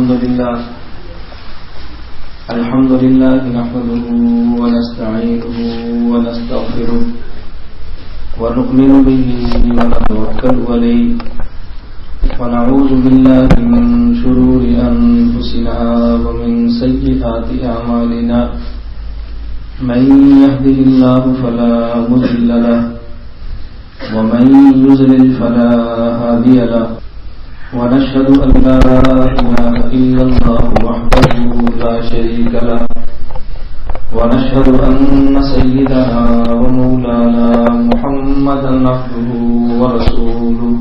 الحمد لله نحمده ونستعينه ونستغفره ونؤمن به ونتوكل عليه ونعوذ بالله من شرور أنفسنا ومن سيئات أعمالنا من يهده الله فلا مضل له ومن يضلل فلا هادي له ونشهد أن لا إله إلا الله وحده لا شريك له ونشهد أن سيدنا ومولانا محمدا عبده ورسوله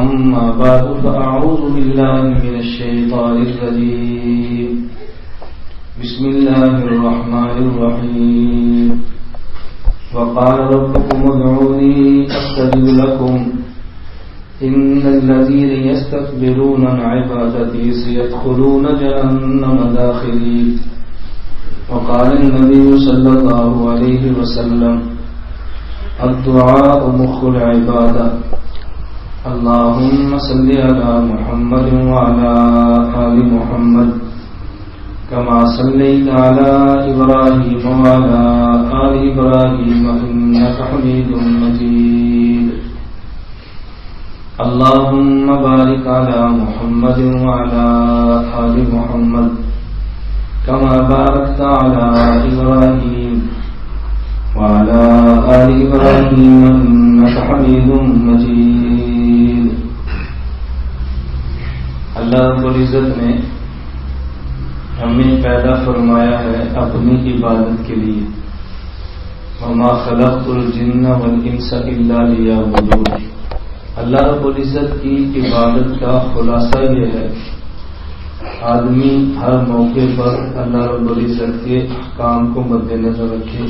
أما بعد فأعوذ بالله من الشيطان الرجيم بسم الله الرحمن الرحيم وقال ربكم ادعوني أستجب لكم إن الذين يستكبرون عن عبادتي سيدخلون جهنم داخرين وقال النبي صلى الله عليه وسلم الدعاء مخ العبادة اللهم صل على محمد وعلى آل محمد كما صليت على إبراهيم وعلى آل إبراهيم إنك حميد مجيد اللهم بارك على محمد وعلى آل محمد كما باركت على إبراهيم وعلى آل إبراهيم إنك حميد مجيد. اللہ رب العزت نے ہمیں پیدا فرمایا ہے اپنی عبادت کے لیے. وما خلقت الجن والانس الا ليعبدون. اللہ رب العزت کی عبادت کا خلاصہ یہ ہے آدمی ہر موقع پر اللہ رب العزت کے احکام کو مد نظر رکھے.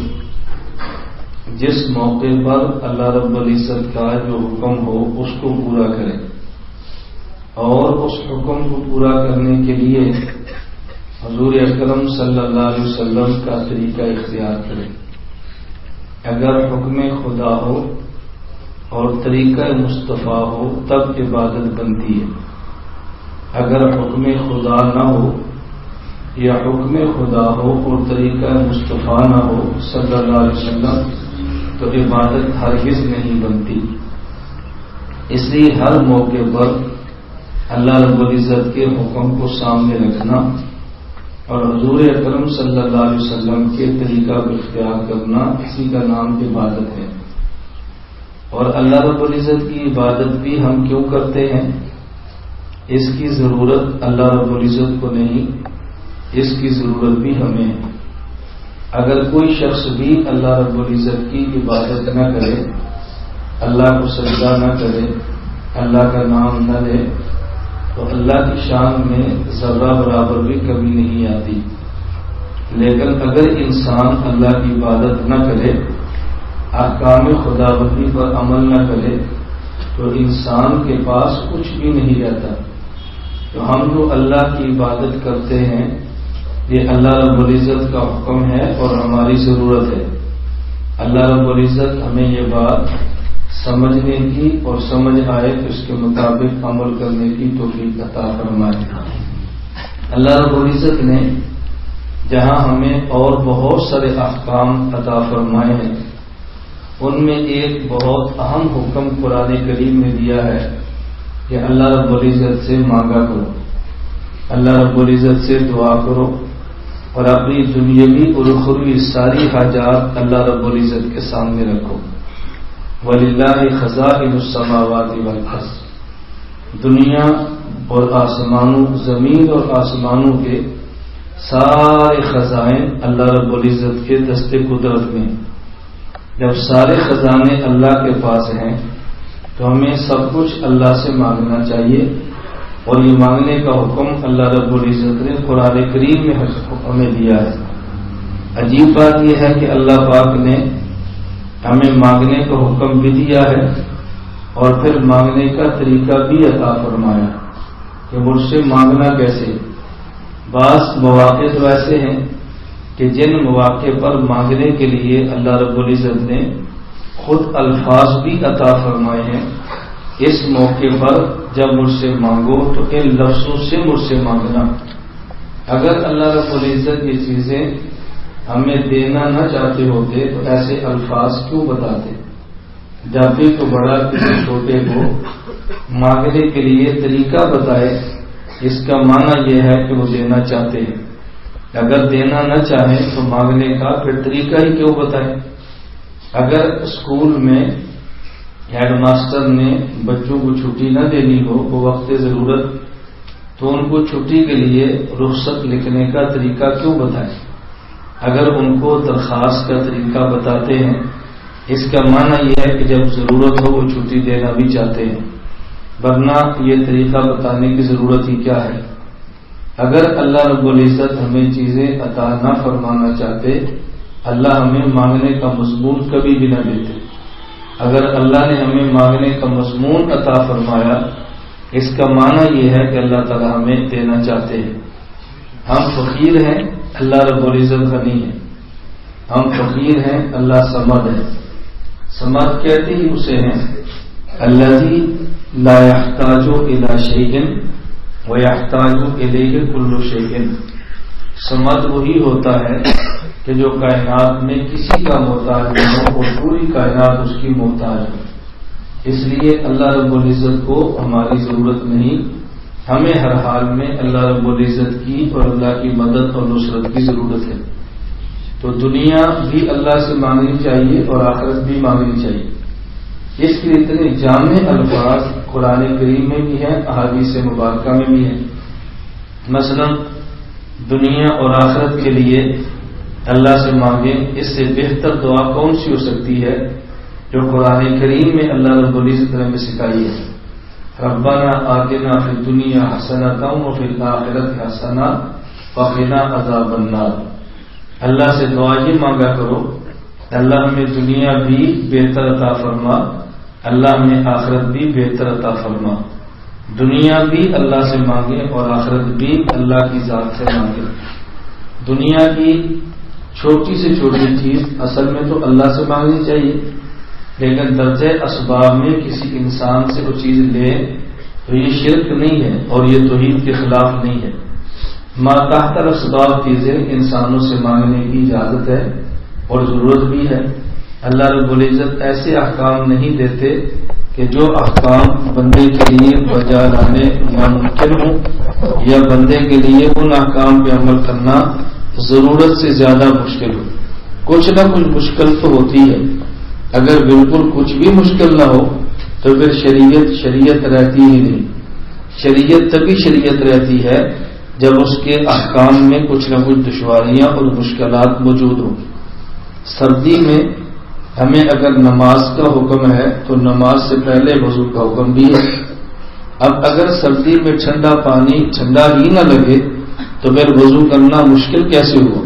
جس موقع پر اللہ رب العزت کا جو حکم ہو اس کو پورا کرے اور اس حکم کو پورا کرنے کے لیے حضور اکرم صلی اللہ علیہ وسلم کا طریقہ اختیار کرے. اگر حکم خدا ہو اور طریقہ مصطفیٰ ہو تب عبادت بنتی ہے. اگر حکم خدا نہ ہو یا حکم خدا ہو اور طریقہ مصطفیٰ نہ ہو صلی اللہ علیہ وسلم تو عبادت ہرگز نہیں بنتی. اس لیے ہر موقع پر اللہ رب العزت کے حکم کو سامنے رکھنا اور حضور اکرم صلی اللہ علیہ وسلم کے طریقہ کو اختیار کرنا اسی کا نام عبادت ہے. اور اللہ رب العزت کی عبادت بھی ہم کیوں کرتے ہیں؟ اس کی ضرورت اللہ رب العزت کو نہیں، اس کی ضرورت بھی ہمیں ہے. اگر کوئی شخص بھی اللہ رب العزت کی عبادت نہ کرے، اللہ کو سجدہ نہ کرے، اللہ کا نام نہ لے تو اللہ کی شان میں ذرہ برابر بھی کمی نہیں آتی. لیکن اگر انسان اللہ کی عبادت نہ کرے، احکام خداوندی پر عمل نہ کرے تو انسان کے پاس کچھ بھی نہیں رہتا. تو ہم جو اللہ کی عبادت کرتے ہیں یہ اللہ رب العزت کا حکم ہے اور ہماری ضرورت ہے. اللہ رب العزت ہمیں یہ بات سمجھنے کی اور سمجھ آئے تو اس کے مطابق عمل کرنے کی توفیق عطا فرمائے. اللہ رب العزت نے جہاں ہمیں اور بہت سارے احکام عطا فرمائے ہیں ان میں ایک بہت اہم حکم قرآن کریم نے دیا ہے کہ اللہ رب العزت سے مانگا کرو، اللہ رب العزت سے دعا کرو اور اپنی دنیاوی اور اخروی ساری حاجات اللہ رب العزت کے سامنے رکھو. وَلِلَّهِ خَزَائِنُ السَّمَاوَاتِ وَالْأَرْضِ. دنیا اور آسمانوں، زمین اور آسمانوں کے سارے خزائن اللہ رب العزت کے دست قدرت میں. جب سارے خزانے اللہ کے پاس ہیں تو ہمیں سب کچھ اللہ سے مانگنا چاہیے اور یہ مانگنے کا حکم اللہ رب العزت نے قرآن کریم میں ہمیں دیا ہے. عجیب بات یہ ہے کہ اللہ پاک نے ہمیں مانگنے کا حکم بھی دیا ہے اور پھر مانگنے کا طریقہ بھی عطا فرمایا کہ مجھ سے مانگنا کیسے. بعض مواقع تو ایسے ہیں کہ جن مواقع پر مانگنے کے لیے اللہ رب العزت نے خود الفاظ بھی عطا فرمائے ہیں. اس موقع پر جب مجھ سے مانگو تو ان لفظوں سے مجھ سے مانگنا۔ اگر اللہ رب العزت یہ چیزیں ہمیں دینا نہ چاہتے ہوتے تو ایسے الفاظ کیوں بتاتے؟ جب بھی تو بڑا کسی چھوٹے کو مانگنے کے لیے طریقہ بتائے، اس کا معنی یہ ہے کہ وہ دینا چاہتے ہیں۔ اگر دینا نہ چاہیں تو مانگنے کا پھر طریقہ ہی کیوں بتائیں؟ اگر اسکول میں ہیڈ ماسٹر نے بچوں کو چھٹی نہ دینی ہو وہ وقت ضرورت، تو ان کو چھٹی کے لیے رخصت لکھنے کا طریقہ کیوں بتائیں؟ اگر ان کو درخواست کا طریقہ بتاتے ہیں، اس کا معنی یہ ہے کہ جب ضرورت ہو وہ چھٹی دینا بھی چاہتے ہیں، ورنہ یہ طریقہ بتانے کی ضرورت ہی کیا ہے؟ اگر اللہ رب العزت ہمیں چیزیں عطا نہ فرمانا چاہتے، اللہ ہمیں مانگنے کا مضمون کبھی بھی نہ دیتے۔ اگر اللہ نے ہمیں مانگنے کا مضمون عطا فرمایا، اس کا معنی یہ ہے کہ اللہ تعالی ہمیں دینا چاہتے ہیں۔ ہم فقیر ہیں، اللہ رب العزت غنی ہے۔ ہم فقیر ہیں، اللہ صمد ہے۔ صمد کہتے ہی اسے ہیں الذی لا یحتاج الی شیء ویحتاج الیہ کل شیء۔ صمد وہی ہوتا ہے کہ جو کائنات میں کسی کا محتاج نہ ہو اور پوری کائنات اس کی محتاج ہو۔ اس لیے اللہ رب العزت کو ہماری ضرورت نہیں، ہمیں ہر حال میں اللہ رب العزت کی اور اللہ کی مدد اور نصرت کی ضرورت ہے۔ تو دنیا بھی اللہ سے مانگنی چاہیے اور آخرت بھی مانگنی چاہیے۔ اس کے اتنے جامع الفاظ قرآن کریم میں بھی ہیں، احادیث مبارکہ میں بھی ہیں۔ مثلا دنیا اور آخرت کے لیے اللہ سے مانگیں، اس سے بہتر دعا کون سی ہو سکتی ہے جو قرآن کریم میں اللہ رب العزت نے ہمیں سکھائی ہے؟ ربنا آتنا فی الدنیا حسنۃ وفی الآخرۃ حسنۃ وقنا عذاب النار۔ اللہ سے دعا یہ مانگا کرو اللہ ہمیں دنیا بھی بہتر عطا فرما، اللہ ہمیں آخرت بھی بہتر عطا فرما۔ دنیا بھی اللہ سے مانگے اور آخرت بھی اللہ کی ذات سے مانگے۔ دنیا کی چھوٹی سے چھوٹی چیز اصل میں تو اللہ سے مانگنی چاہیے، لیکن درجہ اسباب میں کسی انسان سے وہ چیز لے تو یہ شرک نہیں ہے اور یہ توحید کے خلاف نہیں ہے۔ ما تحت الاسباب چیزیں انسانوں سے مانگنے کی اجازت ہے اور ضرورت بھی ہے۔ اللہ رب العزت ایسے احکام نہیں دیتے کہ جو احکام بندے کے لیے بجا لانے ناممکن ہوں، یا بندے کے لیے ان احکام پہ عمل کرنا ضرورت سے زیادہ مشکل ہو۔ کچھ نہ کچھ مشکل تو ہوتی ہے، اگر بالکل کچھ بھی مشکل نہ ہو تو پھر شریعت رہتی ہی نہیں۔ شریعت تبھی شریعت رہتی ہے جب اس کے احکام میں کچھ نہ کچھ دشواریاں اور مشکلات موجود ہوں۔ سردی میں ہمیں اگر نماز کا حکم ہے تو نماز سے پہلے وضو کا حکم بھی ہے۔ اب اگر سردی میں ٹھنڈا پانی ٹھنڈا ہی نہ لگے تو پھر وضو کرنا مشکل کیسے ہوا؟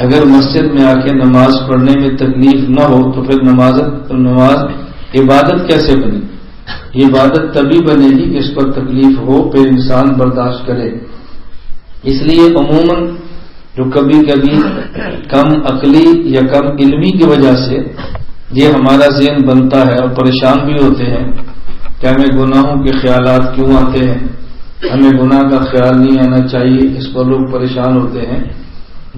اگر مسجد میں آ کے نماز پڑھنے میں تکلیف نہ ہو تو پھر نماز عبادت کیسے بنے؟ یہ عبادت تبھی بنے گی کہ اس پر تکلیف ہو پھر انسان برداشت کرے۔ اس لیے عموماً جو کبھی کبھی کم عقلی یا کم علمی کی وجہ سے یہ ہمارا ذہن بنتا ہے اور پریشان بھی ہوتے ہیں کہ ہمیں گناہوں کے خیالات کیوں آتے ہیں، ہمیں گناہ کا خیال نہیں آنا چاہیے، اس پر لوگ پریشان ہوتے ہیں۔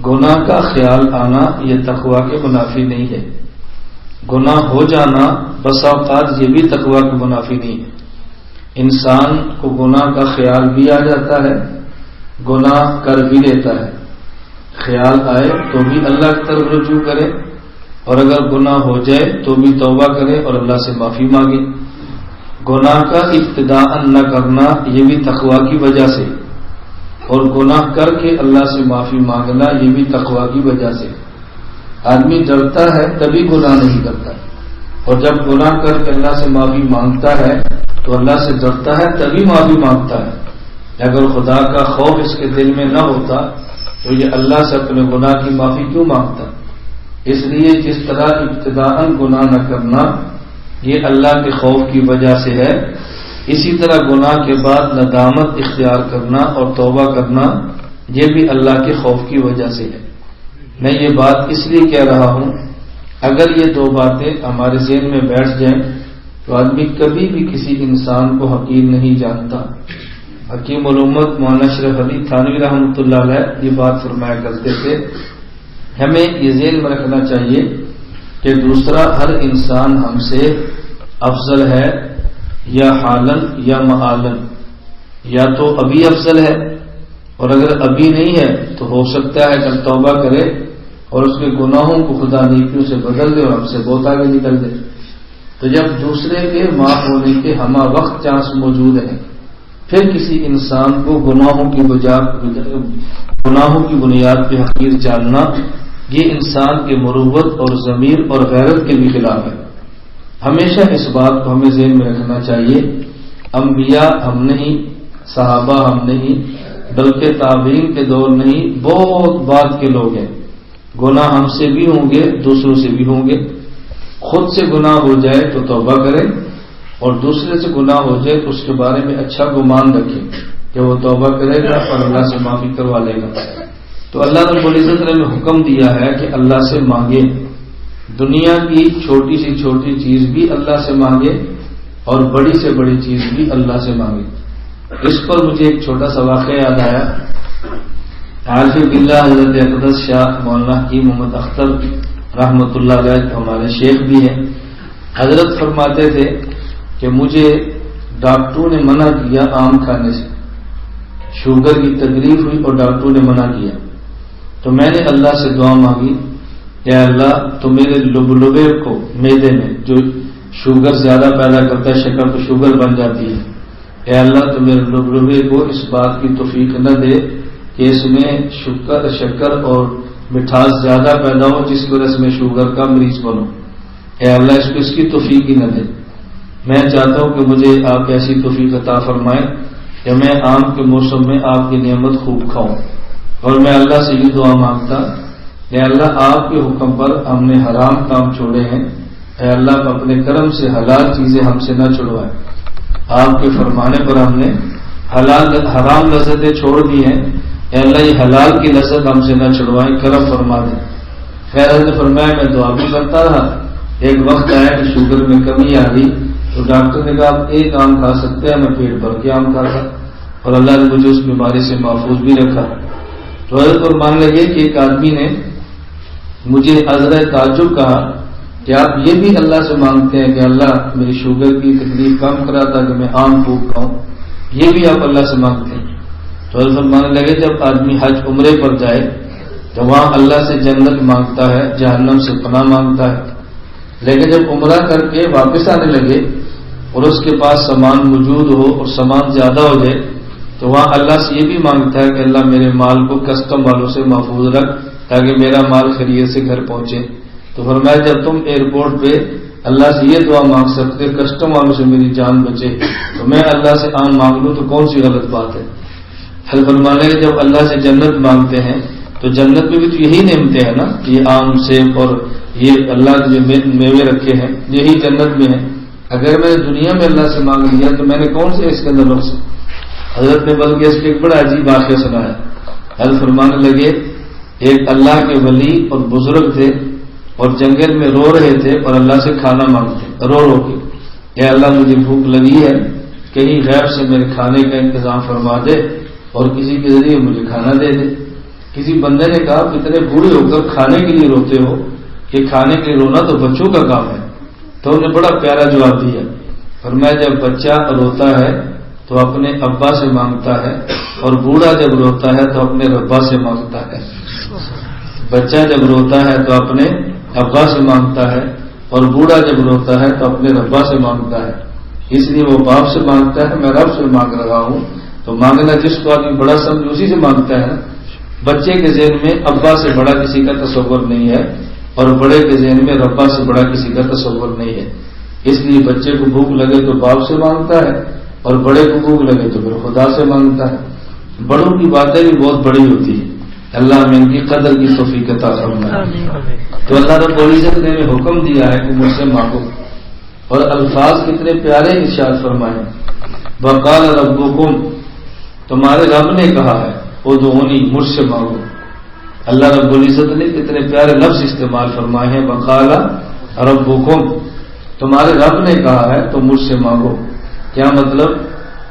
گناہ کا خیال آنا یہ تقوی کے منافی نہیں ہے، گناہ ہو جانا بسا اوقات یہ بھی تقوی کے منافی نہیں ہے۔ انسان کو گناہ کا خیال بھی آ جاتا ہے، گناہ کر بھی لیتا ہے۔ خیال آئے تو بھی اللہ کی طرف رجوع کرے، اور اگر گناہ ہو جائے تو بھی توبہ کرے اور اللہ سے معافی مانگے۔ گناہ کا ابتداء نہ کرنا یہ بھی تقوی کی وجہ سے، اور گناہ کر کے اللہ سے معافی مانگنا یہ بھی تقوی کی وجہ سے۔ آدمی ڈرتا ہے تبھی گناہ نہیں کرتا، اور جب گناہ کر کے اللہ سے معافی مانگتا ہے تو اللہ سے ڈرتا ہے تبھی معافی مانگتا ہے۔ اگر خدا کا خوف اس کے دل میں نہ ہوتا تو یہ اللہ سے اپنے گناہ کی معافی کیوں مانگتا؟ اس لیے جس طرح ابتداء گناہ نہ کرنا یہ اللہ کے خوف کی وجہ سے ہے، اسی طرح گناہ کے بعد ندامت اختیار کرنا اور توبہ کرنا یہ بھی اللہ کے خوف کی وجہ سے ہے۔ میں یہ بات اس لیے کہہ رہا ہوں، اگر یہ دو باتیں ہمارے ذہن میں بیٹھ جائیں تو آدمی کبھی بھی کسی انسان کو حقیر نہیں جانتا۔ حکیم الامت مولانا اشرف علی تھانوی رحمۃ اللہ علیہ یہ بات فرمایا کرتے تھے، ہمیں یہ ذہن میں رکھنا چاہیے کہ دوسرا ہر انسان ہم سے افضل ہے، یا حالن یا معالن، یا تو ابھی افضل ہے، اور اگر ابھی نہیں ہے تو ہو سکتا ہے کہ توبہ کرے اور اس کے گناہوں کو خدا نیکیوں سے بدل دے اور ہم سے بہت آگے نکل دے۔ تو جب دوسرے کے معاف ہونے کے ہمہ وقت چانس موجود ہے، پھر کسی انسان کو گناہوں کی بنیاد پہ حقیر جاننا، یہ انسان کے مروت اور ضمیر اور غیرت کے بھی خلاف ہے۔ ہمیشہ اس بات کو ہمیں ذہن میں رکھنا چاہیے، انبیاء ہم نہیں، صحابہ ہم نہیں، بلکہ تابعین کے دور نہیں، بہت بعد کے لوگ ہیں۔ گناہ ہم سے بھی ہوں گے، دوسروں سے بھی ہوں گے۔ خود سے گناہ ہو جائے تو توبہ کریں، اور دوسرے سے گناہ ہو جائے تو اس کے بارے میں اچھا گمان رکھیں کہ وہ توبہ کرے گا اور اللہ سے معافی کروا لے گا۔ تو اللہ رب العزت نے حکم دیا ہے کہ اللہ سے مانگے، دنیا کی چھوٹی سے چھوٹی چیز بھی اللہ سے مانگے اور بڑی سے بڑی چیز بھی اللہ سے مانگے۔ اس پر مجھے ایک چھوٹا سا واقعہ یاد آیا۔ عارف باللہ حضرت اقدس شاہ مولانا حکیم محمد اختر رحمۃ اللہ علیہ ہمارے شیخ بھی ہیں، حضرت فرماتے تھے کہ مجھے ڈاکٹروں نے منع کیا آم کھانے سے، شوگر کی تکلیف ہوئی اور ڈاکٹروں نے منع کیا، تو میں نے اللہ سے دعا مانگی، اے اللہ تو میرے لبلبے کو، معدے میں جو شوگر زیادہ پیدا کرتا ہے، شکر تو شوگر بن جاتی ہے، اے اللہ تو میرے لبلبے کو اس بات کی توفیق نہ دے کہ اس میں شکر اور مٹھاس زیادہ پیدا ہو جس کی وجہ سے میں شوگر کا مریض بنوں، اے اللہ اس کی توفیق ہی نہ دے۔ میں چاہتا ہوں کہ مجھے آپ ایسی توفیق عطا فرمائیں کہ میں آم کے موسم میں آپ کی نعمت خوب کھاؤں، اور میں اللہ سے یہ دعا مانگتا، اے اللہ آپ کے حکم پر ہم نے حرام کام چھوڑے ہیں، اے اللہ اپنے کرم سے حلال چیزیں ہم سے نہ چھڑوائیں، آپ کے فرمانے پر ہم نے حرام لذتیں چھوڑ دی ہیں، اے اللہ یہ حلال کی لذت ہم سے نہ چھڑوائیں، کرم فرما دیں۔ خیر حضرت فرمایا میں دعا بھی کرتا رہا، ایک وقت آیا کہ شوگر میں کمی آ گئی، تو ڈاکٹر نے کہا آپ ایک آم کھا سکتے ہیں، میں پیٹ بھر کے آم کھاتا، اور اللہ نے مجھے اس بیماری سے محفوظ بھی رکھا۔ تو حضرت فرمانے لگے کہ ایک آدمی نے مجھے عذر تعجب کہا کہ آپ یہ بھی اللہ سے مانگتے ہیں کہ اللہ میری شوگر کی تکلیف کم کرا تاکہ میں آم خوب کھاؤں، یہ بھی آپ اللہ سے مانگتے ہیں؟ تو حضرت فرمانے لگے جب آدمی حج عمرے پر جائے تو وہاں اللہ سے جنت مانگتا ہے، جہنم سے پناہ مانگتا ہے، لیکن جب عمرہ کر کے واپس آنے لگے اور اس کے پاس سامان موجود ہو اور سامان زیادہ ہو جائے تو وہاں اللہ سے یہ بھی مانگتا ہے کہ اللہ میرے مال کو کسٹم والوں سے محفوظ رکھ تاکہ میرا مال خیریت سے گھر پہنچے۔ تو فرمایا جب تم ایئرپورٹ پہ اللہ سے یہ دعا مانگ سکتے کسٹم والوں سے میری جان بچے، تو میں اللہ سے آم مانگ لوں تو کون سی غلط بات ہے؟ حل فرمانے کہ جب اللہ سے جنت مانگتے ہیں تو جنت میں بھی تو یہی نعمتیں ہیں نا، یہ آم سیب اور یہ اللہ نے جو میوے رکھے ہیں یہی جنت میں ہیں، اگر میں نے دنیا میں اللہ سے مانگ لیا تو میں نے کون سے اس کے اندر رکھ سکتا؟ حضرت نے بلکہ اس پہ ایک بڑا عجیب واقعہ سنایا۔ حل فرمانے لگے ایک اللہ کے ولی اور بزرگ تھے اور جنگل میں رو رہے تھے اور اللہ سے کھانا مانگتے رو کے، اے اللہ مجھے بھوک لگی ہے، کہیں غیب سے میرے کھانے کا انتظام فرما دے اور کسی کے ذریعے مجھے کھانا دے دے۔ کسی بندے نے کہا اتنے بوڑھے ہو کر کھانے کے لیے روتے ہو، کہ کھانے کے لیے رونا تو بچوں کا کام ہے۔ تو انہوں نے بڑا پیارا جواب دیا، فرمایا جب بچہ روتا ہے تو اپنے ابا سے مانگتا ہے اور بوڑھا جب روتا ہے تو اپنے ربا سے مانگتا ہے۔ بچہ جب روتا ہے تو اپنے ابا سے مانگتا ہے اور بوڑھا جب روتا ہے تو اپنے ربا سے مانگتا ہے، اس لیے وہ باپ سے مانگتا ہے، میں رب سے مانگ رہا ہوں۔ تو مانگنا جس کو آدمی بڑا سمجھ اسی سے مانگتا ہے نا۔ بچے کے ذہن میں ابا سے بڑا کسی کا تصور نہیں ہے اور بڑے کے ذہن میں ربا سے بڑا کسی کا تصور نہیں ہے، اس لیے بچے کو بھوک لگے تو باپ سے مانگتا ہے اور بڑے کو بھوک لگے تو پھر خدا سے مانگتا ہے۔ بڑوں کی باتیں بھی بہت بڑی ہوتی ہیں، اللہ میں ان کی قدر کی توفیق عطا فرمائے۔ تو اللہ رب العزت نے حکم دیا ہے کہ مجھ سے مانگو، اور الفاظ کتنے پیارے ارشاد فرمائے، وقال ربکم، تمہارے رب نے کہا ہے ادعونی، مجھ سے مانگو۔ اللہ رب العزت نے کتنے پیارے لفظ استعمال فرمائے ہیں، وقال ربکم، تمہارے رب نے کہا ہے تو مجھ سے مانگو. کیا مطلب؟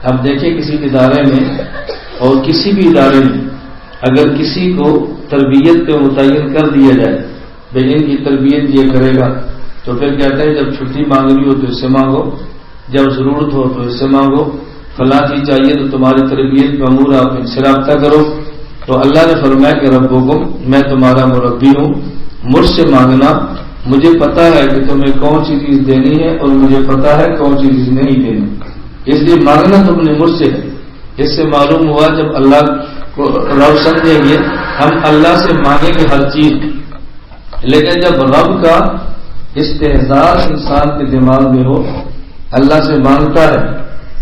اب دیکھیں کسی ادارے میں اور کسی بھی ادارے میں اگر کسی کو تربیت پہ متعین کر دیا جائے بھائی ان کی تربیت یہ کرے گا، تو پھر کہتے ہیں جب چھٹی مانگنی ہو تو اس سے مانگو، جب ضرورت ہو تو اس سے مانگو، فلاں چیز چاہیے تو تمہاری تربیت کا امور آپ ان سے رابطہ کرو. تو اللہ نے فرمایا کہ ربکم، میں تمہارا مربی ہوں، مجھ سے مانگنا، مجھے پتا ہے کہ تمہیں کون سی چیز دینی ہے اور مجھے پتا ہے کون سی چیز نہیں دینی، اس لیے مانگنا تم نے مجھ سے ہے. اس سے معلوم ہوا جب اللہ کو رب سمجھیں گے ہم اللہ سے مانگیں گے ہر چیز، لیکن جب رب کا استحضار انسان کے دماغ میں ہو، اللہ سے مانگتا ہے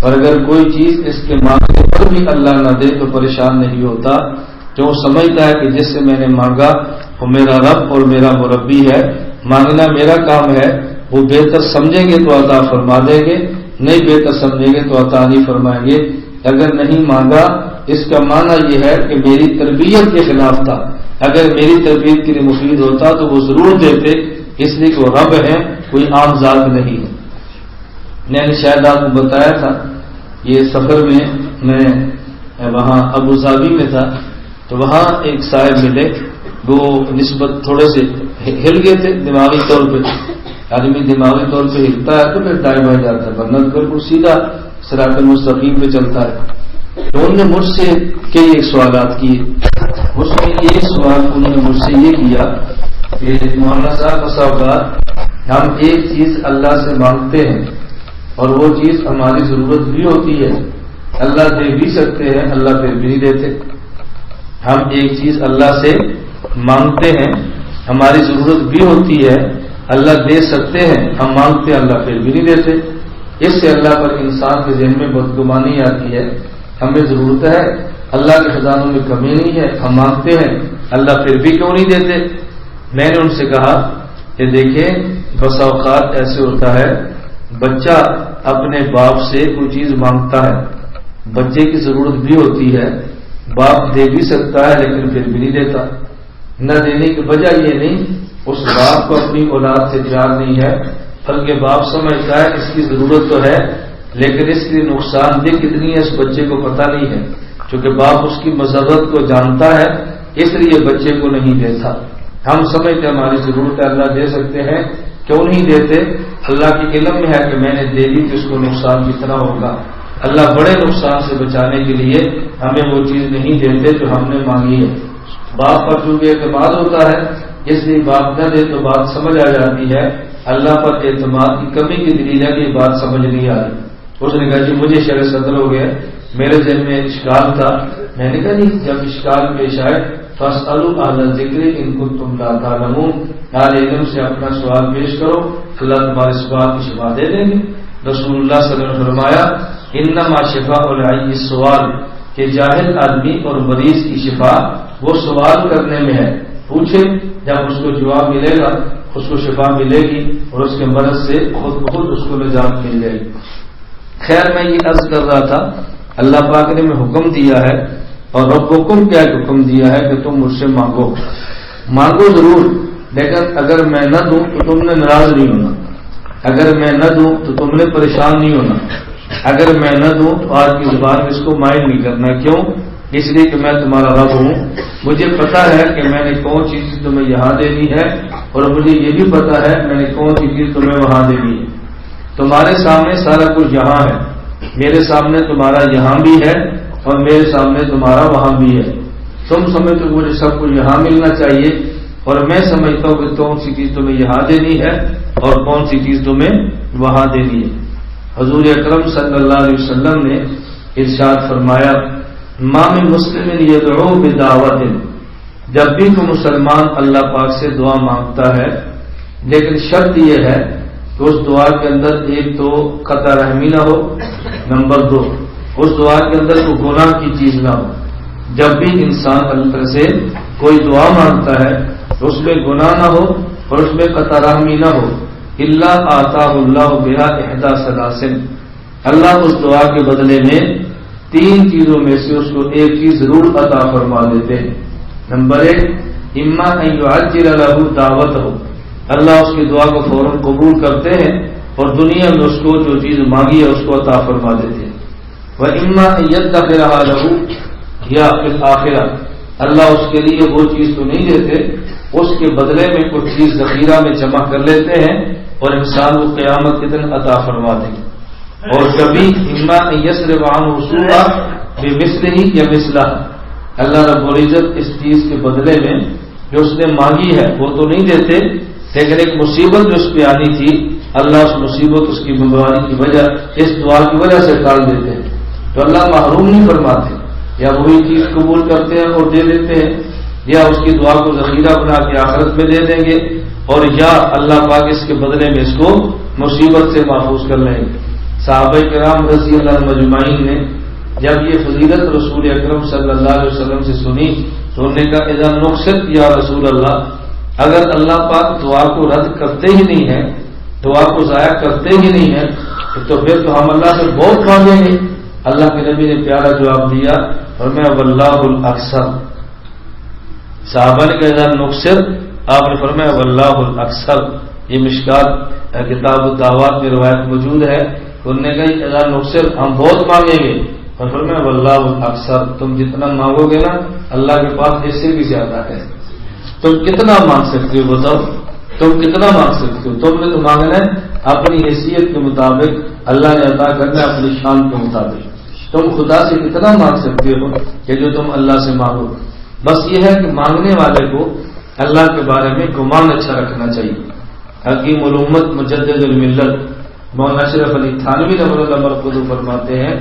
اور اگر کوئی چیز اس کے مانگنے پر بھی اللہ نہ دے تو پریشان نہیں ہوتا، تو وہ سمجھتا ہے کہ جس سے میں نے مانگا وہ میرا رب اور میرا مربی ہے، مانگنا میرا کام ہے، وہ بہتر سمجھیں گے تو عطا فرما دیں گے، نہیں بہتر سمجھیں گے تو عطا نہیں فرمائیں گے. اگر نہیں مانگا اس کا معنی یہ ہے کہ میری تربیت کے خلاف تھا، اگر میری تربیت کے لیے مفید ہوتا تو وہ ضرور دیتے، اس لیے کہ وہ رب ہیں، کوئی عام ذات نہیں ہے. میں نے شاید آپ کو بتایا تھا یہ سفر میں وہاں ابو ظبی میں تھا تو وہاں ایک صاحب ملے، وہ نسبت تھوڑے سے ہل گئے تھے دماغی طور پہ. آدمی دماغی طور پہ ہلتا ہے تو پھر دائیں بائیں جاتا ہے، ورنہ بالکل سیدھا صراط مستقیم پہ چلتا ہے. تو انہوں نے مجھ سے کئی ایک سوالات کیے. اس میں ایک سوال انہوں نے مجھ سے یہ کیا کہ مولانا صاحب اوقات ہم ایک چیز اللہ سے مانگتے ہیں اور وہ چیز ہماری ضرورت بھی ہوتی ہے، اللہ دے بھی سکتے ہیں، اللہ پھر بھی نہیں دیتے. ہم ایک چیز اللہ سے مانگتے ہیں، ہماری ضرورت بھی ہوتی ہے، اللہ دے سکتے ہیں، ہم مانگتے ہیں، اللہ پھر بھی نہیں دیتے. اس سے اللہ پر انسان کے ذہن میں بدگمانی آتی ہے. ہمیں ضرورت ہے، اللہ کے خزانوں میں کمی نہیں ہے، ہم مانگتے ہیں، اللہ پھر بھی کیوں نہیں دیتے. میں نے ان سے کہا کہ دیکھیں بس اوقات ایسے ہوتا ہے بچہ اپنے باپ سے کوئی چیز مانگتا ہے، بچے کی ضرورت بھی ہوتی ہے، باپ دے بھی سکتا ہے لیکن پھر بھی نہیں دیتا. نہ دینے کی وجہ یہ نہیں اس باپ کو اپنی اولاد سے پیار نہیں ہے، بلکہ باپ سمجھتا ہے اس کی ضرورت تو ہے لیکن اس کی نقصان دہ کتنی ہے اس بچے کو پتہ نہیں ہے. چونکہ باپ اس کی مضرت کو جانتا ہے اس لیے بچے کو نہیں دیتا. ہم سمجھتے ہماری ضرورت ہے، اللہ دے سکتے ہیں، کیوں نہیں دیتے؟ اللہ کے علم میں ہے کہ میں نے دے دی تو اس کو نقصان کتنا ہوگا. اللہ بڑے نقصان سے بچانے کے لیے ہمیں وہ چیز نہیں دیتے جو ہم نے مانگی ہے. باپ پر چونکہ اعتماد ہوتا ہے اس لیے باپ نہ دے تو بات سمجھ آ جاتی ہے. اللہ پر اعتماد کی کمی کی دلیل ہے کہ یہ بات سمجھ نہیں آ رہی. اس نے کہا جی مجھے شرع صدر ہو گیا، میرے ذہن میں اشکال تھا. میں نے کہا جی جب اشکال پیش آئے فاسألوا اہل الذکر ان کنتم لا تعلمون، اہل علم سے اپنا سوال پیش کرو، اللہ تمہارے سوال کی شفا دے دیں گے. رسول اللہ صلی اللہ علیہ وسلم نے فرمایا انما شفاء العی السوال، کہ جاہل آدمی اور مریض کی شفا وہ سوال کرنے میں ہے. پوچھے، جب اس کو جواب ملے گا اس کو شفا ملے گی اور اس کے مرض سے خود بخود اس کو نجات مل جائے گی. خیر میں یہ عرض کر رہا تھا اللہ پاک نے میں حکم دیا ہے اور ربکم کیا حکم دیا ہے کہ تم مجھ سے مانگو ضرور، لیکن اگر میں نہ دوں تو تم نے ناراض نہیں ہونا، اگر میں نہ دوں تو تم نے پریشان نہیں ہونا، اگر میں نہ دوں تو آج کی زبان میں اس کو مائل نہیں کرنا. کیوں؟ اس لیے کہ میں تمہارا رب ہوں، مجھے پتا ہے کہ میں نے کون سی چیز تمہیں یہاں دینی ہے اور مجھے یہ بھی پتا ہے میں نے کون سی چیز تمہیں وہاں دینی ہے. تمہارے سامنے سارا کچھ یہاں ہے، میرے سامنے تمہارا یہاں بھی ہے اور میرے سامنے تمہارا وہاں بھی ہے. تم سمجھتے ہو مجھے سب کچھ یہاں ملنا چاہیے اور میں سمجھتا ہوں کہ کون سی چیز تمہیں یہاں دینی ہے اور کون سی چیز تمہیں وہاں دینی ہے. حضور اکرم صلی اللہ علیہ وسلم نے ارشاد فرمایا ما من مسلم یدعو بدعوت، جب بھی کوئی مسلمان اللہ پاک سے دعا مانگتا ہے لیکن شرط یہ ہے کہ اس دعا کے اندر ایک تو قطع رحمی نہ ہو، نمبر 2 اس دعا کے اندر کوئی گناہ کی چیز نہ ہو. جب بھی انسان اللہ سے کوئی دعا مانگتا ہے تو اس میں گناہ نہ ہو اور اس میں قطع رحمی نہ ہو. الا آتاہ اللہ بہا احدی ثلاث، اللہ اس دعا کے بدلے میں 3 چیزوں میں سے اس کو ایک چیز ضرور عطا فرما دیتے ہیں. نمبر 1 اما ان یعجل له دعوتہ، اللہ اس کی دعا کو فوراً قبول کرتے ہیں اور دنیا میں اس کو جو چیز مانگی ہے اس کو عطا فرما دیتے ہیں۔ وَإِمَّا أَن يَدَّخِرَهَا لَهُ، یا فی الآخرہ اللہ اس کے لیے وہ چیز تو نہیں دیتے، اس کے بدلے میں کچھ چیز ذخیرہ میں جمع کر لیتے ہیں اور انسان کو قیامت کے دن عطا فرما دیں گے۔ اور کبھی اما ان یصرف عنہ سوءا بمثلہ یا مثلہ، اللہ رب العزت اس چیز کے بدلے میں جو اس نے مانگی ہے وہ تو نہیں دیتے، لیکن ایک مصیبت جو اس پہ آنی تھی اللہ اس مصیبت اس کی بیماری کی وجہ اس دعا کی وجہ سے ٹال دیتے ہیں، تو اللہ محروم نہیں فرماتے، یا وہی چیز قبول کرتے ہیں اور دے دیتے ہیں، یا اس کی دعا کو ذخیرہ بنا کے آخرت میں دے دیں گے، اور یا اللہ پاک اس کے بدلے میں اس کو مصیبت سے محفوظ کر لیں گے۔ صحابہ کرام رضی اللہ عنہم اجمعین نے جب یہ فضیلت رسول اکرم صلی اللہ علیہ وسلم سے سنی تو انہوں نے کہا اذا نقصت یا رسول اللہ، اگر اللہ پاک دعا کو رد کرتے ہی نہیں ہے، دعا کو ضائع کرتے ہی نہیں ہے، تو پھر تو ہم اللہ سے بہت مانگیں گے۔ اللہ کے نبی نے پیارا جواب دیا اور میں واللہ الاکثر، صحابہ نے کہا اذا نقصت، آپ نے فرمایا واللہ الاکثر، یہ مشکات کتاب الدعوات میں روایت موجود ہے، انہوں نے کہا اذا نقصت ہم بہت مانگیں گے، اور فرمایا واللہ الاکثر، تم جتنا مانگو گے نا اللہ کے پاس اس سے بھی زیادہ ہے، تم کتنا مانگ سکتے ہو بتاؤ، تم کتنا مانگ سکتے ہو؟ تم نے تو مانگنا ہے اپنی حیثیت کے مطابق، اللہ نے عطا کرنا ہے اپنی شان کے مطابق، تم خدا سے کتنا مانگ سکتے ہو کہ جو تم اللہ سے مانگو؟ بس یہ ہے کہ مانگنے والے کو اللہ کے بارے میں گمان اچھا رکھنا چاہیے۔ حکیم الامت مجدد الملت مولانا اشرف علی تھانوی رحمۃ اللہ مرقدو فرماتے ہیں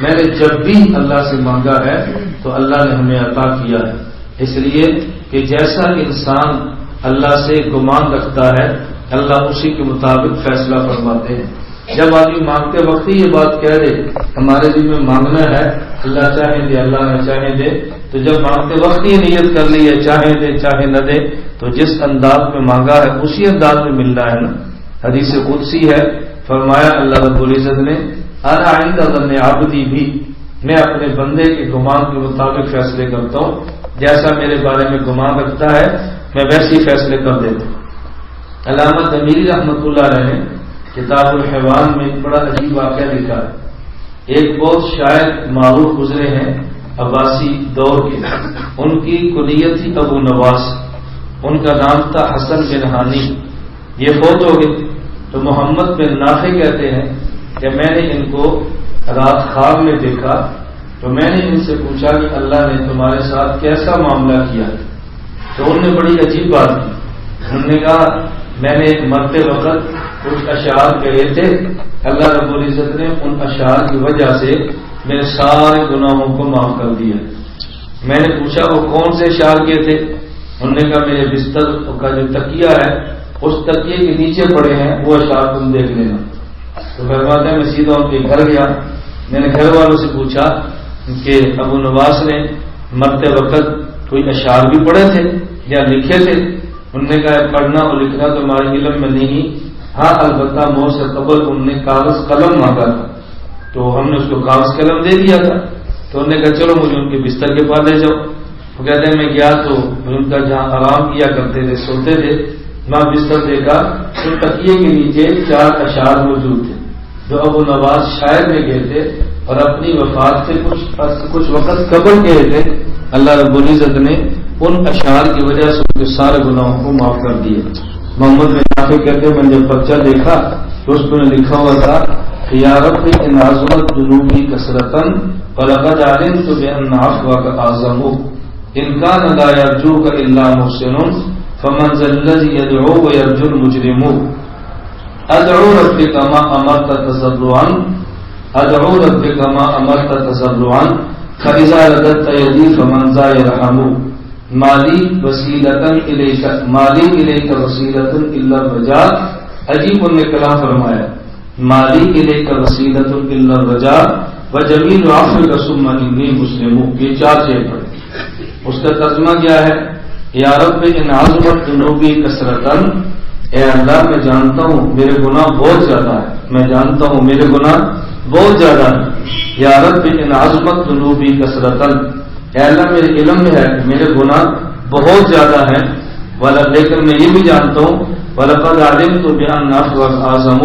میں نے جب بھی اللہ سے مانگا ہے تو اللہ نے ہمیں عطا کیا ہے، اس لیے کہ جیسا انسان اللہ سے گمان رکھتا ہے اللہ اسی کے مطابق فیصلہ فرماتے ہیں۔ جب آدمی مانگتے وقت ہی یہ بات کہہ دے ہمارے دل میں مانگنا ہے اللہ چاہے دے اللہ نہ چاہے دے، تو جب مانگتے وقت یہ نیت کر لی ہے چاہے دے چاہے نہ دے، تو جس انداز میں مانگا ہے اسی انداز میں ملنا ہے نا۔ حدیث قدسی ہے، فرمایا اللہ رب العزت نے انا عند ظن عبدی بھی، میں اپنے بندے کے گمان کے مطابق فیصلے کرتا ہوں، جیسا میرے بارے میں گمان رکھتا ہے میں ویسے ہی فیصلے کر دیتا ہوں۔ علامہ امیری رحمۃ اللہ علیہ نے کتاب الحیوان میں ایک بڑا عجیب واقعہ لکھا ہے۔ ایک بہت شاعر معروف گزرے ہیں عباسی دور کے، ان کی کنیت تھی ابو نواس، ان کا نام تھا حسن بن ہانی، یہ فوت ہو گئے تو محمد بن نافع کہتے ہیں کہ میں نے ان کو رات خواب میں دیکھا تو میں نے ان سے پوچھا کہ اللہ نے تمہارے ساتھ کیسا معاملہ کیا ہے؟ تو انہوں نے بڑی عجیب بات کی، انہوں نے کہا میں نے ایک مرتے وقت کچھ اشعار کہے تھے، اللہ رب العزت نے ان اشعار کی وجہ سے میرے سارے گناہوں کو معاف کر دیا۔ میں نے پوچھا وہ کون سے اشعار کیے تھے؟ انہوں نے کہا میرے بستر کا جو تکیہ ہے اس تکیے کے نیچے پڑے ہیں وہ اشعار تم دیکھ لینا۔ تو فرماتے ہیں میں سیدھا ان کے گھر گیا، میں نے گھر والوں سے پوچھا کہ ابو نواس نے مرتے وقت کوئی اشعار بھی پڑھے تھے یا لکھے تھے؟ انہوں نے کہا پڑھنا اور لکھنا تو ہمارے علم میں نہیں، ہاں البتہ موت سے قبل انہوں نے کاغذ قلم مانگا تھا تو ہم نے اس کو کاغذ قلم دے دیا تھا، تو انہوں نے کہا چلو مجھے ان کے بستر کے پاس لے جاؤ۔ وہ کہتے ہیں میں گیا تو ان کا جہاں آرام کیا کرتے تھے سوتے تھے وہاں بستر دیکھا تو تکیے کے نیچے 4 اشعار موجود تھے جو ابو نواس شاعر میں گئے تھے اور اپنی وفات سے کچھ وقت قبل گئے تھے۔ اللہ رب العزت نے ان اشعار کی وجہ سے ان کے سارے گناہوں کو معاف کر دیے۔ محمد بن نافع کہتے ہیں میں نے جب پرچہ دیکھا تو اس میں لکھا ہوا تھا کہ یا رب ان عظمت ذنوبی کثرتاً ولقد علمت بان عفوك اعظم ان كان لا يرجوك الا محسن فمن ذا الذي يدعو ويرجو المجرم ادعو ربك ما امرت تضرعا ادعو ربك ما امرت تضرعا فاذا رددت يدي فمن ذا يرحم مالی وسیلتن الیک مالی الیک وسیلتن الا الرجاء، عجیب ان نے کلام فرمایا مالی الیک وسیلتن الا الرجاء وجمیل عفوک ثم انی مسلم، یہ 4 شعر پڑھے۔ اس کا ترجمہ کیا ہے؟ یا رب ان عظمت ذنوبی کثرتن، اے اللہ میں جانتا ہوں میرے گناہ بہت زیادہ ہے، میں جانتا ہوں میرے گناہ بہت زیادہ ہے۔ یا رب ان عظمت ذنوبی کثرتن، اے اللہ میرے علم میں ہے کہ میرے گناہ بہت زیادہ ہیں، لیکن میں یہ بھی جانتا ہوں وَلَقَدْ عَلِمْتُ بِأَنَّ عَفْوَكَ أَعْظَمُ،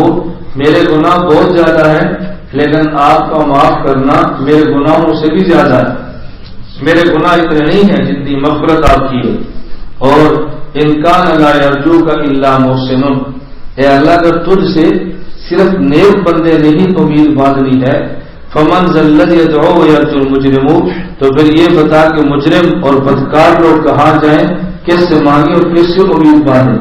میرے گناہ بہت زیادہ ہیں، لیکن آپ کا معاف کرنا میرے گناہوں سے بھی زیادہ ہے. میرے گناہ اتنے نہیں ہیں جتنی مغفرت آپ کی ہے. اور انکان لا یرجوک الا محسن، اے اللہ اگر تجھ سے صرف نیک بندے نہیں امید باندھنی ہے، فمن ذا الذی یدعو ویرجو المجرم، تو پھر یہ بتا کہ مجرم اور بدکار لوگ کہاں جائیں، کس سے مانگیں اور کس سے امید باندھیں.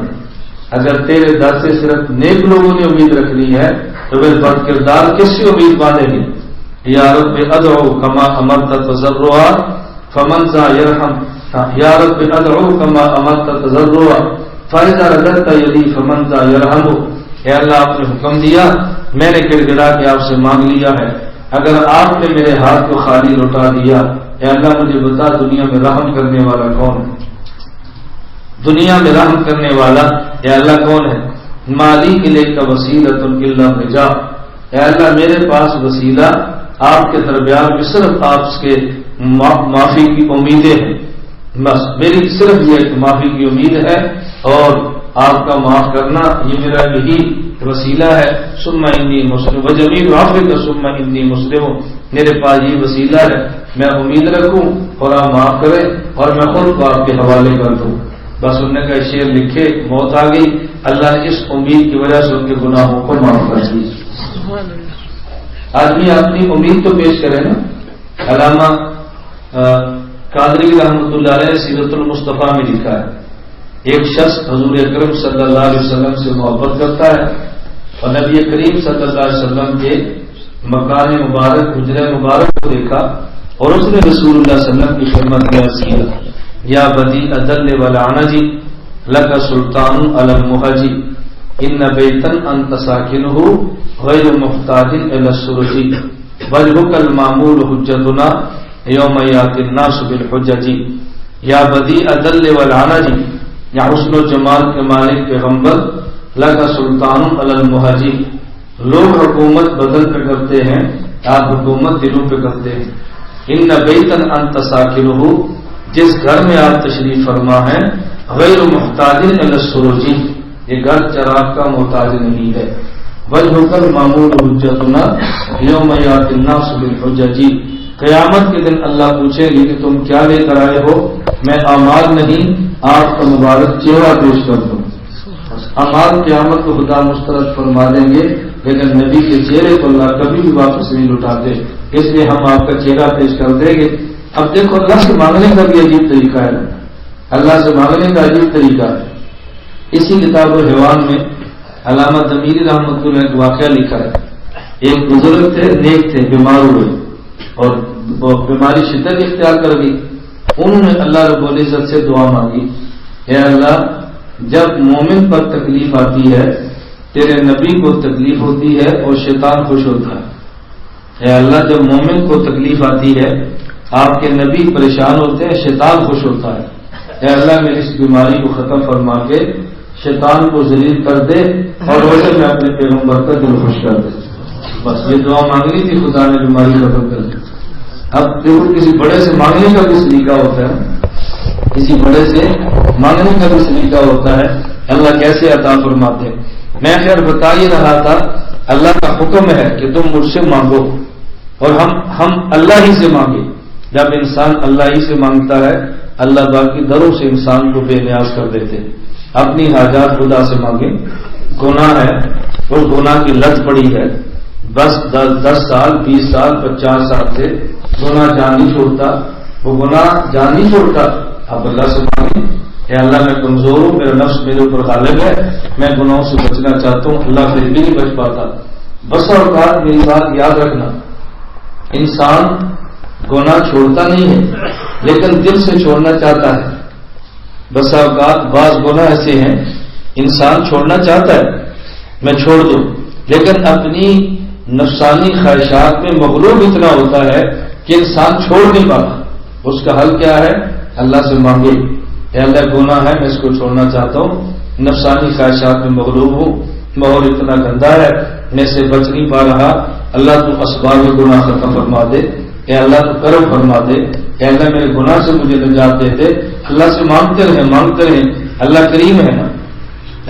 اگر تیرے در سے صرف نیک لوگوں نے امید رکھنی ہے تو پھر بد کردار کس سے امید باندھیں گے. یا رب ادعو کما امرت تضرعا فمن ذا یرحم، یا رب ادعو کما امرت تضرعا فاذا رددت یدی فمن ذا یرحم. اے اللہ آپ نے حکم دیا، میں نے گڑ گڑا کے آپ سے مانگ لیا ہے، اگر آپ نے میرے ہاتھ کو خالی لوٹا دیا، اے اللہ مجھے بتا دنیا میں رحم کرنے والا کون ہے، دنیا میں رحم کرنے والا اے اللہ کون ہے. مالی الیک وسیلۃ الا رجا، اے اللہ میرے پاس وسیلہ آپ کے درمیان میں صرف آپ کے معافی کی امیدیں ہیں، بس میری صرف یہ معافی کی امید ہے اور آپ کا معاف کرنا یہ میرا یہی وسیلہ ہے. ثم انی مسلم وجمیل عفوک ثم انی مسلم، میرے پاس یہ وسیلہ ہے، میں امید رکھوں اور آپ معاف کریں اور میں خود کو آپ کے حوالے کر دوں. بس انہوں نے کہا شعر لکھے، موت آ گئی، اللہ نے اس امید کی وجہ سے ان کے گناہوں کو معاف کر دیا. آدمی اپنی امید تو پیش کرے نا. علامہ قادری رحمۃ اللہ علیہ سیرت المصطفیٰ میں لکھا ہے، ایک شخص حضور اکرم صلی اللہ علیہ وسلم سے محبت کرتا ہے اور نبی کریم صلی اللہ علیہ وسلم کے مکان مبارک حجرہ مبارک کو دیکھا اور اس نے رسول اللہ صلی اللہ علیہ وسلم کی خدمت میں عرض کیا، یا بدی ادل والعنجی لک سلطان علی المحجی ان بیتن انت ساکنہ غیر محتاج الی السرج وجهک المعمول حجتنا یوم یاتی الناس بالحجج. یا بدی ادل والعنجی، یا حسن و جمال کے مالک پیغمبر، لک سلطان علی المحجی، لوگ حکومت بدل پہ کرتے ہیں، آپ حکومت دلوں پہ کرتے ہیں. ان بیتن انت ساکنہ، جس گھر میں آپ تشریف فرما ہیں، غیر محتاج الی السرج، یہ گھر چراغ کا محتاج نہیں ہے. وجهک المعمول حجتنا یوم یاتی الناس بالحجج، قیامت کے دن اللہ پوچھے گی کہ تم کیا لے کر آئے ہو، میں اعمال نہیں آپ کا مبارک چہرہ پیش کر دوں. اعمال قیامت کو خدا مسترد فرما دیں گے، لیکن نبی کے چہرے کو اللہ کبھی بھی واپس نہیں لوٹاتے، اس لیے ہم آپ کا چہرہ پیش کر دیں گے. اب دیکھو اللہ سے مانگنے کا بھی عجیب طریقہ ہے، اللہ سے مانگنے کا عجیب طریقہ ہے. اسی کتاب الحیوان میں علامہ ضمیری رحمۃ اللہ ایک واقعہ لکھا ہے. ایک بزرگ تھے، نیک تھے، بیمار ہوئے اور بیماری شدت اختیار کر گئی. انہوں نے اللہ رب العزت سے دعا مانگی، اے اللہ جب مومن پر تکلیف آتی ہے تیرے نبی کو تکلیف ہوتی ہے اور شیطان خوش ہوتا ہے. اے اللہ جب مومن کو تکلیف آتی ہے آپ کے نبی پریشان ہوتے ہیں، شیطان خوش ہوتا ہے. اے اللہ میری اس بیماری کو ختم فرما کے شیطان کو ذلیل کر دے اور روزے میں اپنے پیغمبر کا دل خوش کر دے. بس یہ دعا مانگنی تھی، خدا نے بیماری ختم کر دی. اب دیکھو کسی بڑے سے مانگنے کا بھی سلیقہ ہوتا ہے، کسی بڑے سے مانگنے کا بھی سلیقہ ہوتا ہے، اللہ کیسے عطا فرماتے ہیں. میں خیر بتا ہی رہا تھا اللہ کا حکم ہے کہ تم مجھ سے مانگو اور ہم اللہ ہی سے مانگے. جب انسان اللہ ہی سے مانگتا ہے اللہ باقی دروں سے انسان کو بے نیاز کر دیتے. اپنی حاجات خدا سے مانگے. گناہ ہے، وہ گناہ کی لت پڑی ہے، بس 10 سال 20 سال 50 سال سے گناہ جان نہیں چھوڑتا، وہ گناہ جان نہیں چھوڑتا. آپ اللہ سے مانگیں، اے اللہ میں کمزور ہوں، میرا نفس میرے اوپر غالب ہے، میں گناہوں سے بچنا چاہتا ہوں، اللہ پھر بھی نہیں بچ پاتا. بس اوقات میری بات یاد رکھنا، انسان گناہ چھوڑتا نہیں ہے لیکن دل سے چھوڑنا چاہتا ہے. بس اوقات بعض گناہ ایسے ہیں انسان چھوڑنا چاہتا ہے میں چھوڑ دوں، لیکن اپنی نفسانی خواہشات میں مغلوب اتنا ہوتا ہے کہ انسان چھوڑ نہیں پاتا. اس کا حل کیا ہے؟ اللہ سے مانگے، اے اللہ گناہ ہے میں اس کو چھوڑنا چاہتا ہوں، نفسانی خواہشات میں مغلوب ہوں، ماحول اتنا گندا ہے میں سے بچ نہیں پا رہا. اللہ تو اسباب گناہ ختم فرما دے، اے اللہ تو کرم فرما دے، اے اللہ میرے گناہ سے مجھے نجات دے دے. اللہ سے مانگتے رہیں، مانگتے رہیں. اللہ کریم ہے نا،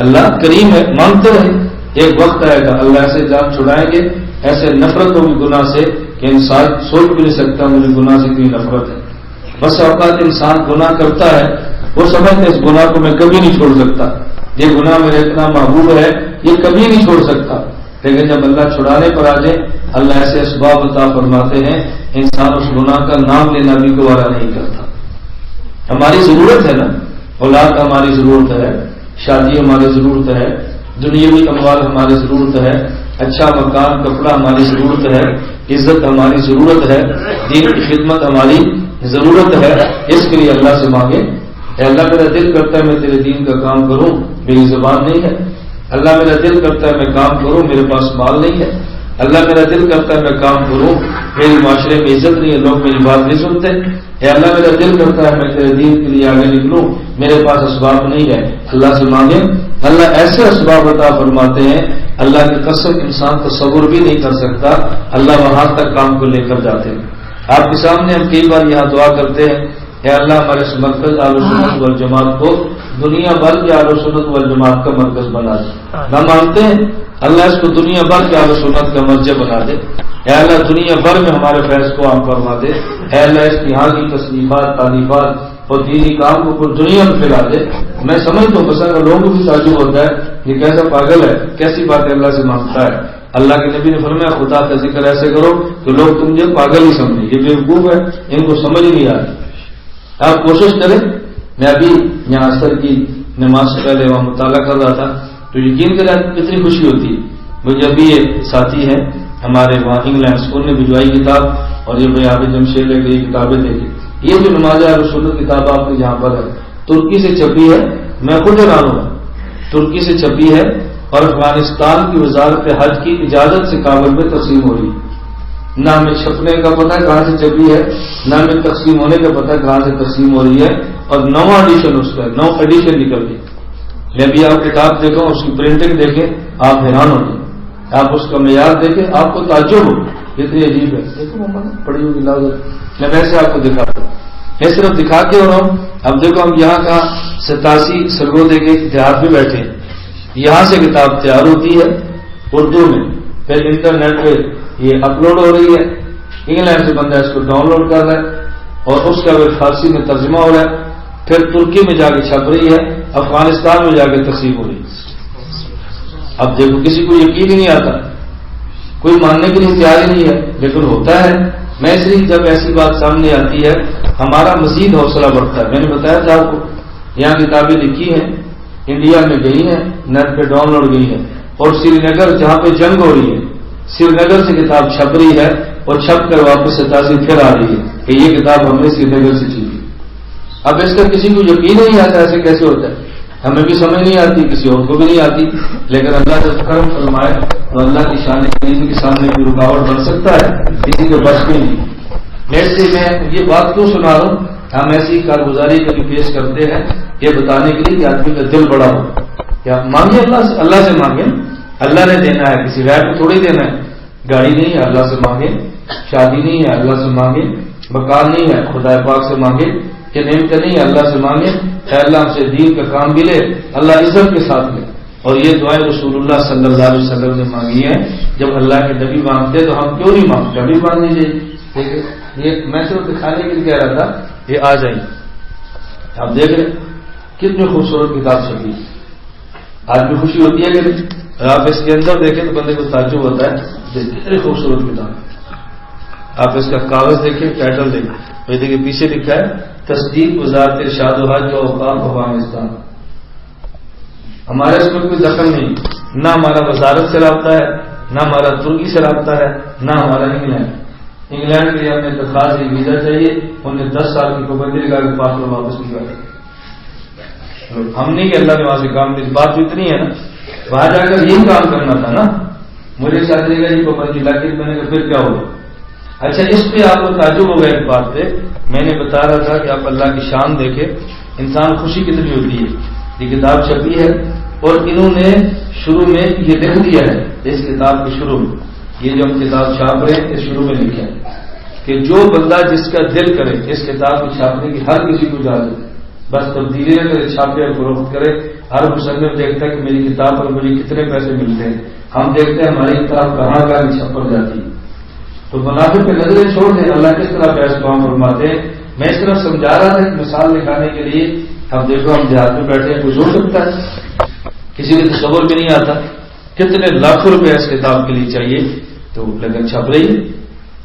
اللہ کریم ہے، مانگتے رہیں. ایک وقت آئے گا اللہ ایسے جان چھڑائیں گے، ایسے نفرت ہوگی گناہ سے کہ انسان سوچ بھی نہیں سکتا مجھے گناہ سے اتنی نفرت ہے۔ بس اوقات انسان گناہ کرتا ہے، وہ سمجھتے اس گناہ کو میں کبھی نہیں چھوڑ سکتا، یہ گناہ میرا اتنا محبوب ہے یہ کبھی نہیں چھوڑ سکتا، لیکن جب اللہ چھڑانے پر آ جائے اللہ ایسے اسباب عطا فرماتے ہیں انسان اس گناہ کا نام لینا بھی گوارا نہیں کرتا۔ ہماری ضرورت ہے نا، اولاد ہماری ضرورت ہے، شادی ہماری ضرورت ہے، دنیاوی اموال ہماری ضرورت ہے، اچھا مکان کپڑا ہماری ضرورت ہے، عزت ہماری ضرورت ہے، دین کی خدمت ہماری ضرورت ہے، اس کے لیے اللہ سے مانگے اے اللہ میرا دل کرتا ہے میں تیرے دین کا کام کروں، میری زبان نہیں ہے، اللہ میرا دل کرتا ہے میں کام کروں، میرے پاس مال نہیں ہے، اللہ میرا دل کرتا ہے میں کام کروں، میری معاشرے میں عزت نہیں ہے، لوگ میری بات نہیں سنتے، اے اللہ میرا دل کرتا ہے میں تیرے دین کے لیے آگے نکلوں، میرے پاس اسباب نہیں ہے، اللہ سے مانگے اللہ ایسے اسباب عطا فرماتے ہیں اللہ کی قسم انسان تصور بھی نہیں کر سکتا، اللہ وہاں تک کام کو لے کر جاتے ہیں۔ آپ کے سامنے ہم کئی بار یہاں دعا کرتے ہیں اے اللہ ہمارے اس مرکز اہل سنت والجماعت کو دنیا بھر کے اہل سنت والجماعت کا مرکز بنا دے، نہ مانتے ہیں اللہ اس کو دنیا بھر کے اہل سنت کا مرجع بنا دے، اے اللہ دنیا بھر میں ہمارے فیض کو عام فرما دے، اے اللہ اس کی یہاں کی تصنیفات تعلیمات اور دینی کام کو پوری دنیا میں پھیلا دے۔ میں سمجھتا ہوں بس اگر لوگوں کو بھی تعجب ہوتا ہے یہ کیسا پاگل ہے، کیسی بات ہے اللہ سے مانگتا ہے۔ اللہ کے نبی نے فرمایا خدا کا ذکر ایسے کرو کہ لوگ تم یہ پاگل ہی سمجھیں، یہ بیوقوف ہے، ان کو سمجھ ہی نہیں آتی۔ آپ کوشش کریں، میں ابھی یہاں عصر کی نماز سے پہلے وہاں مطالعہ کر رہا تھا تو یقین کریں کتنی خوشی ہوتی ہے۔ مجھے ابھی یہ ساتھی ہیں ہمارے وہاں انگلینڈ اسکول نے بھجوائی کتاب اور یہ بھائی عابد جمشید لے کے یہ کتابیں دیکھی، یہ جو نماز اہل سنت کتاب آپ نے جہاں پر ہے ترکی سے چھپی ہے، میں خود حیران ہوں، ترکی سے چھپی ہے اور افغانستان کی وزارت حج کی اجازت سے کابل میں تقسیم ہو رہی ہے، نہ ہمیں چھپنے کا پتہ کہاں سے چھپی ہے، نہ ہمیں تقسیم ہونے کا پتہ کہاں سے تقسیم ہو رہی ہے، اور 9 ایڈیشن اس کا 9 ایڈیشن نکل گئی۔ میں بھی آپ کتاب دیکھوں اس کی پرنٹنگ دیکھیں آپ حیران ہو جائیں، آپ اس کا معیار دیکھیں آپ کو تعجب ہو، اتنی عجیب ہے۔ دیکھو پڑی ہوگی لاؤ، میں ویسے آپ کو دکھاتا ہوں، میں صرف دکھا کے ہو رہا ہوں۔ اب دیکھو ہم یہاں کا 87 سرگودے کے اتحاد میں بیٹھے ہیں، یہاں سے کتاب تیار ہوتی ہے اردو میں، پھر انٹرنیٹ پہ یہ اپلوڈ ہو رہی ہے، انگلینڈ سے بندہ اس کو ڈاؤن لوڈ کر رہا ہے اور اس کا پھر فارسی میں ترجمہ ہو رہا ہے، پھر ترکی میں جا کے چھپ رہی ہے، افغانستان میں جا کے تقسیم ہو رہی ہے۔ اب دیکھو کسی کو یقین ہی نہیں آتا، کوئی ماننے کے لیے تیار ہی نہیں ہے، لیکن ہوتا ہے۔ میں اس لیے جب ایسی بات سامنے آتی ہے ہمارا مزید حوصلہ بڑھتا ہے۔ میں نے بتایا تھا آپ کو یہاں کتابیں لکھی ہیں، انڈیا میں گئی ہیں، نیٹ پہ ڈاؤن لوڈ گئی ہیں، اور سری نگر جہاں پہ جنگ ہو رہی ہے سری نگر سے کتاب چھپ رہی ہے اور چھپ کر واپس 87 پھر آ رہی ہے کہ یہ کتاب ہم نے سری نگر سے چھپی۔ اب اس کا کسی کو یقین نہیں آتا ایسے کیسے ہوتا ہے، ہمیں بھی سمجھ نہیں آتی، کسی اور کو بھی نہیں آتی، لیکن اللہ جب کرم فرمائے تو اللہ کی شان کریم کے سامنے کوئی رکاوٹ بن سکتا ہے، کسی کو بچ بھی نہیں۔ ایسے میں یہ بات کیوں سنا رہا ہوں، ہم ایسی کارگزاری کبھی پیش کرتے ہیں یہ بتانے کے لیے کہ آدمی کا دل بڑا ہو، کیا مانگے اللہ سے مانگے، اللہ نے دینا ہے، کسی غیر کو تھوڑی دینا ہے۔ گاڑی نہیں ہے اللہ سے مانگے، شادی نہیں ہے اللہ سے مانگے، مکان نہیں ہے خدا پاک سے مانگے، کہ نعمت نہیں ہے اللہ سے مانگے، اے اللہ ہم سے دین کا کام بھی لے، اللہ عزت کے ساتھ لے۔ اور یہ دعائیں رسول اللہ صلی اللہ علیہ وسلم نے مانگی ہیں، جب اللہ کے نبی مانگتے تو ہم کیوں نہیں مانگتے، ابھی مانگ لیجیے۔ یہ میں صرف دکھانے کے لیے کہہ رہا تھا، یہ آ جائیں آپ دیکھ رہے کتنی خوبصورت کتاب چھپی، آج بھی خوشی ہوتی ہے کہ آپ اس کے اندر دیکھیں تو بندے کو تعجب ہوتا ہے، کتنی خوبصورت کتاب۔ آپ اس کا کاغذ دیکھیں، ٹائٹل دیکھیں، یہ دیکھیں پیچھے لکھا ہے تصدیق وزارت ارشاد و حج و اوقاف افغانستان۔ ہمارے اس میں کوئی دخل نہیں، نہ ہمارا وزارت سے رابطہ ہے، نہ ہمارا ترکی سے رابطہ ہے، نہ ہمارا انگلینڈ کے لیے ہم نے درخواست دی ویزا چاہیے، انہوں نے 10 سال کی پابندی لگا کے پاسپورٹ واپس کیا۔ ہم نہیں کہ اللہ نے وہاں سے کام دی، بات تو اتنی ہے نا، وہاں جا کر یہی کام کرنا تھا نا، مجھے ساتھ لے گا یہ پابندی لا کے میں نے کہا پھر کیا ہوگا۔ اچھا اس پہ آپ کو تعجب ہو گیا ایک بات پہ، میں نے بتا رہا تھا کہ آپ اللہ کی شان دیکھیں، انسان خوشی کتنی ہوتی ہے۔ یہ کتاب چھپی ہے اور انہوں نے شروع میں یہ لکھ دیا ہے اس کتاب کے شروع میں، یہ جو ہم کتاب چھاپ رہے ہیں اس شروع میں لکھا ہے کہ جو بندہ جس کا دل کرے اس کتاب کو چھاپنے کی ہر کسی کو اجازت ہے، بس تبدیلی نہ کرے، چھاپے اور فروخت کرے. ہر مصنف دیکھتا ہے کہ میری کتاب پر مجھے کتنے پیسے ملتے ہیں. ہم دیکھتے ہیں ہماری کتاب کہاں کہاں چھپ جاتی ہے. تو منافع پہ نظریں چھوڑ دیں. اللہ کس طرح پیسے کام فرماتے ہیں. میں اس طرح سمجھا رہا تھا ایک مثال دکھانے کے لیے. اب دیکھو ہم دیہات میں بیٹھے ہیں، کچھ ہو سکتا ہے، کسی کو تصور بھی نہیں آتا کتنے لاکھوں روپے اس کتاب کے لیے چاہیے. تو لیکن چھپ رہی ہے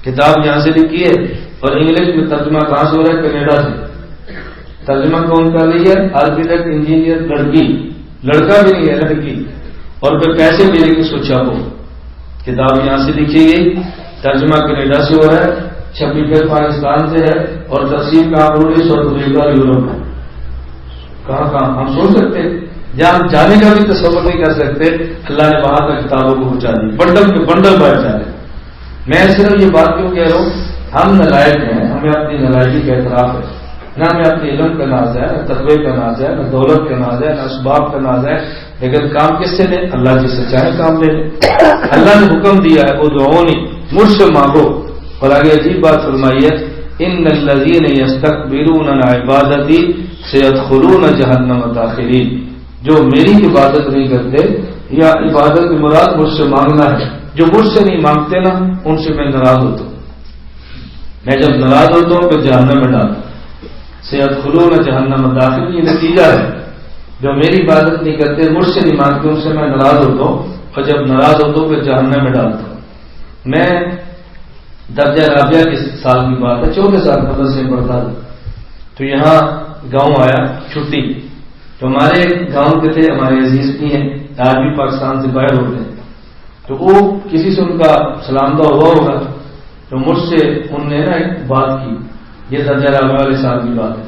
کتاب، یہاں سے لکھی ہے اور انگلش میں ترجمہ کہاں سے ہو رہا ہے؟ کینیڈا سے. ترجمہ کون کر رہی ہے؟ آرکیٹیکٹ انجینئر لڑکی، لڑکا بھی نہیں ہے، لڑکی. اور پھر پیسے بھی لے کے سوچا ہو. کتاب یہاں سے لکھی گئی، ترجمہ کینیڈا سے ہو رہا ہے، چھپی پھر پاکستان سے ہے، اور ترسیم کہاں ہو رہی ہے؟ ساؤتھ افریقہ، یورپ میں. کہاں کہاں ہم سوچ سکتے جہاں ہم جانے کا بھی تصور نہیں کر سکتے، اللہ نے وہاں تک کتابوں کو پہنچا دی، بنڈل پہ بنڈل بانٹ ڈالے. میں صرف یہ بات کیوں کہہ رہا ہوں، ہم نالائق ہیں، ہمیں اپنی نالائقی کا اعتراف ہے. نہ ہمیں اپنے علم کا ناز ہے، نہ تقوی کا ناز ہے، نہ دولت کا ناز ہے، نہ اسباب کا ناز ہے. لیکن کام کس سے لے؟ اللہ جس سے چاہے کام لے لے. اللہ نے حکم دیا ہے ادعونی، مجھ سے مانگو. اور آگے عجیب بات فرمائی ہے، ان الذین یستکبرون عن عبادتی سیدخلون جہنم داخرین. جو میری عبادت نہیں کرتے، یا عبادت کی مراد مجھ سے مانگنا ہے، جو مجھ سے نہیں مانگتے نا ان سے میں ناراض ہوتا ہوں. میں جب ناراض ہوتا ہوں پھر جہنم میں ڈالتا ہوں. سیدخلون جہنم داخرین، یہ نتیجہ ہے. جو میری عبادت نہیں کرتے، مجھ سے نہیں مانگتے، ان سے میں ناراض ہوتا ہوں، اور جب ناراض ہوتا ہوں پھر جہنم میں ڈالتا ہوں. میں درجہ رابعہ کے سال کی بات ہے، 14 سال مدرسے میں پڑھتا تھا. تو یہاں گاؤں آیا چھٹی. تو ہمارے گاؤں کے تھے، ہمارے عزیز بھی ہیں، آج بھی پاکستان سے باہر ہوتے ہیں. تو وہ کسی سے ان کا سلام دعا ہوا ہوگا، تو مجھ سے انہوں نے نا ایک بات کی. یہ درجہ رابعہ والے سال کی بات ہے.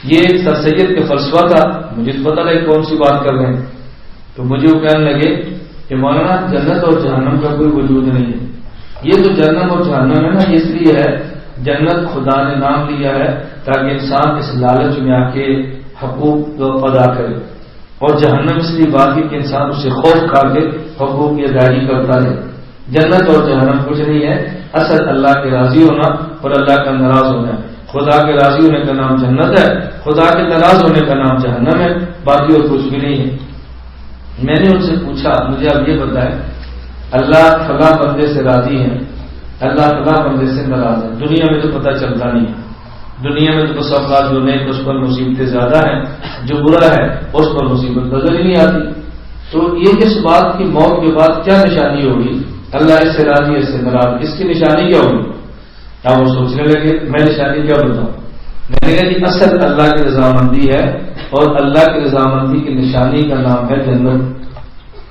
یہ ایک سر سید کا فلسفہ تھا، مجھے تو پتہ نہیں کون سی بات کر رہے ہیں. تو مجھے وہ کہنے لگے کہ مولانا جنت اور جہنم کا کوئی وجود نہیں ہے. یہ تو جہنم اور جہنم ہے نا، اس لیے ہے جنت خدا نے نام لیا ہے تاکہ انسان اس لالچ میں آ کے حقوق کو ادا کرے، اور جہنم اس لیے بات کی کہ انسان اسے خوف کھا کے حقوق کی ادائیگی کرتا ہے. جنت اور جہنم کچھ نہیں ہے، اصل اللہ کے راضی ہونا اور اللہ کا ناراض ہونا. خدا کے راضی ہونے کا نام جنت ہے، خدا کے ناراض ہونے کا نام جہنم ہے، باقی اور کچھ بھی نہیں ہے. میں نے ان سے پوچھا، مجھے اب یہ بتائیں، اللہ فلاں بندے سے راضی ہے، اللہ فلاں بندے سے ناراض ہے. دنیا میں تو پتہ چلتا نہیں ہے. دنیا میں تو بس افراد جو نیک اس پر مصیبتیں زیادہ ہیں، جو برا ہے اس پر مصیبت نظر ہی نہیں آتی. تو یہ اس بات کی موت کے بعد کیا نشانی ہوگی؟ اللہ اس سے راضی، اس سے ناراض، اس کی نشانی کیا ہوگی؟ اب وہ سوچنے لگے میں نشانی کیا بتاؤں. میں نے کہا کہ اصل اللہ کی رضامندی ہے، اور اللہ کی رضامندی کی نشانی کا نام ہے جنت.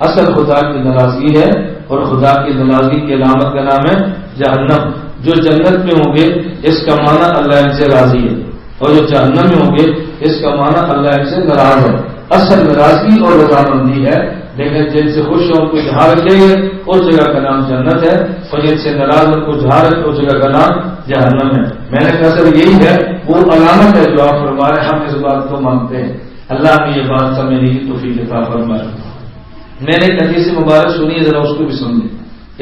اصل خدا کی ناراضگی ہے، اور خدا کی ناراضگی کی علامت کا نام ہے جہنم. جو جنت میں ہوں گے اس کا معنی اللہ ان سے راضی ہے، اور جو جہنم میں ہوں گے اس کا معنی اللہ ان سے ناراض ہے. اصل ناراضگی اور رضامندی ہے، لیکن جن سے خوش ہو ان کو جہاں رکھیں گے اس جگہ کا نام جنت ہے، اور جن سے ناراض ان کو جہاں رکھے اس جگہ کا نام جہنم ہے. میں نے کہا سر یہی ہے وہ علامت ہے جو آپ فرما رہے ہیں، ہم اس بات کو مانتے ہیں. اللہ نے یہ بات سمجھنے کی توفیق عطا فرمائے. میں نے ایک حدیث مبارک سنی ہے، ذرا اس کو بھی سمجھیں،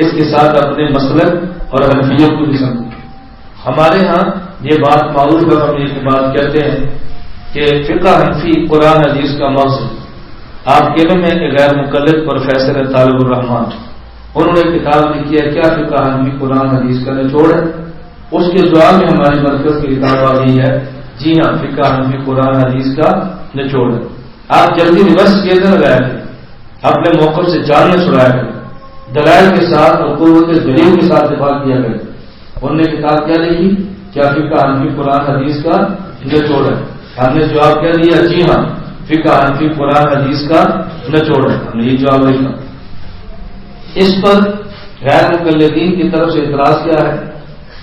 اس کے ساتھ اپنے مسلک اور حنفیوں کو بھی سمجھیں. ہمارے ہاں یہ بات معروف ہے، ہم یہ بات کہتے ہیں کہ فقہ حنفی قرآن حدیث کا مغز. آپ کے میں ایک غیر مقلد پروفیسر ہے طالب الرحمان، انہوں نے کتاب لکھی ہے کیا فقہ حنفی قرآن حدیث کا نچوڑ ہے. اس کے جواب میں ہماری مرکز کی کتاب آ گئی ہے، جی ہاں فقہ حنفی قرآن حدیث کا نچوڑ ہے. آپ جلدی ریورس کیے نہ لگایا کریں، اپنے موقف سے جان نہ چھڑایا کریں، دلائل کے ساتھ اور قوت دلیل کے ساتھ دفاع کیا کریں. انہوں نے کتاب کیا لکھی؟ کیا فقہ حنفی قرآن حدیث کا نچوڑ ہے. ہم نے جواب کیا دیا؟ جی ہاں فقہ حنفی قرآن حدیث کا نچوڑ ہے. ہم نے یہ جواب لکھا. اس پر غیر مقلدین کی طرف سے اعتراض کیا ہے؟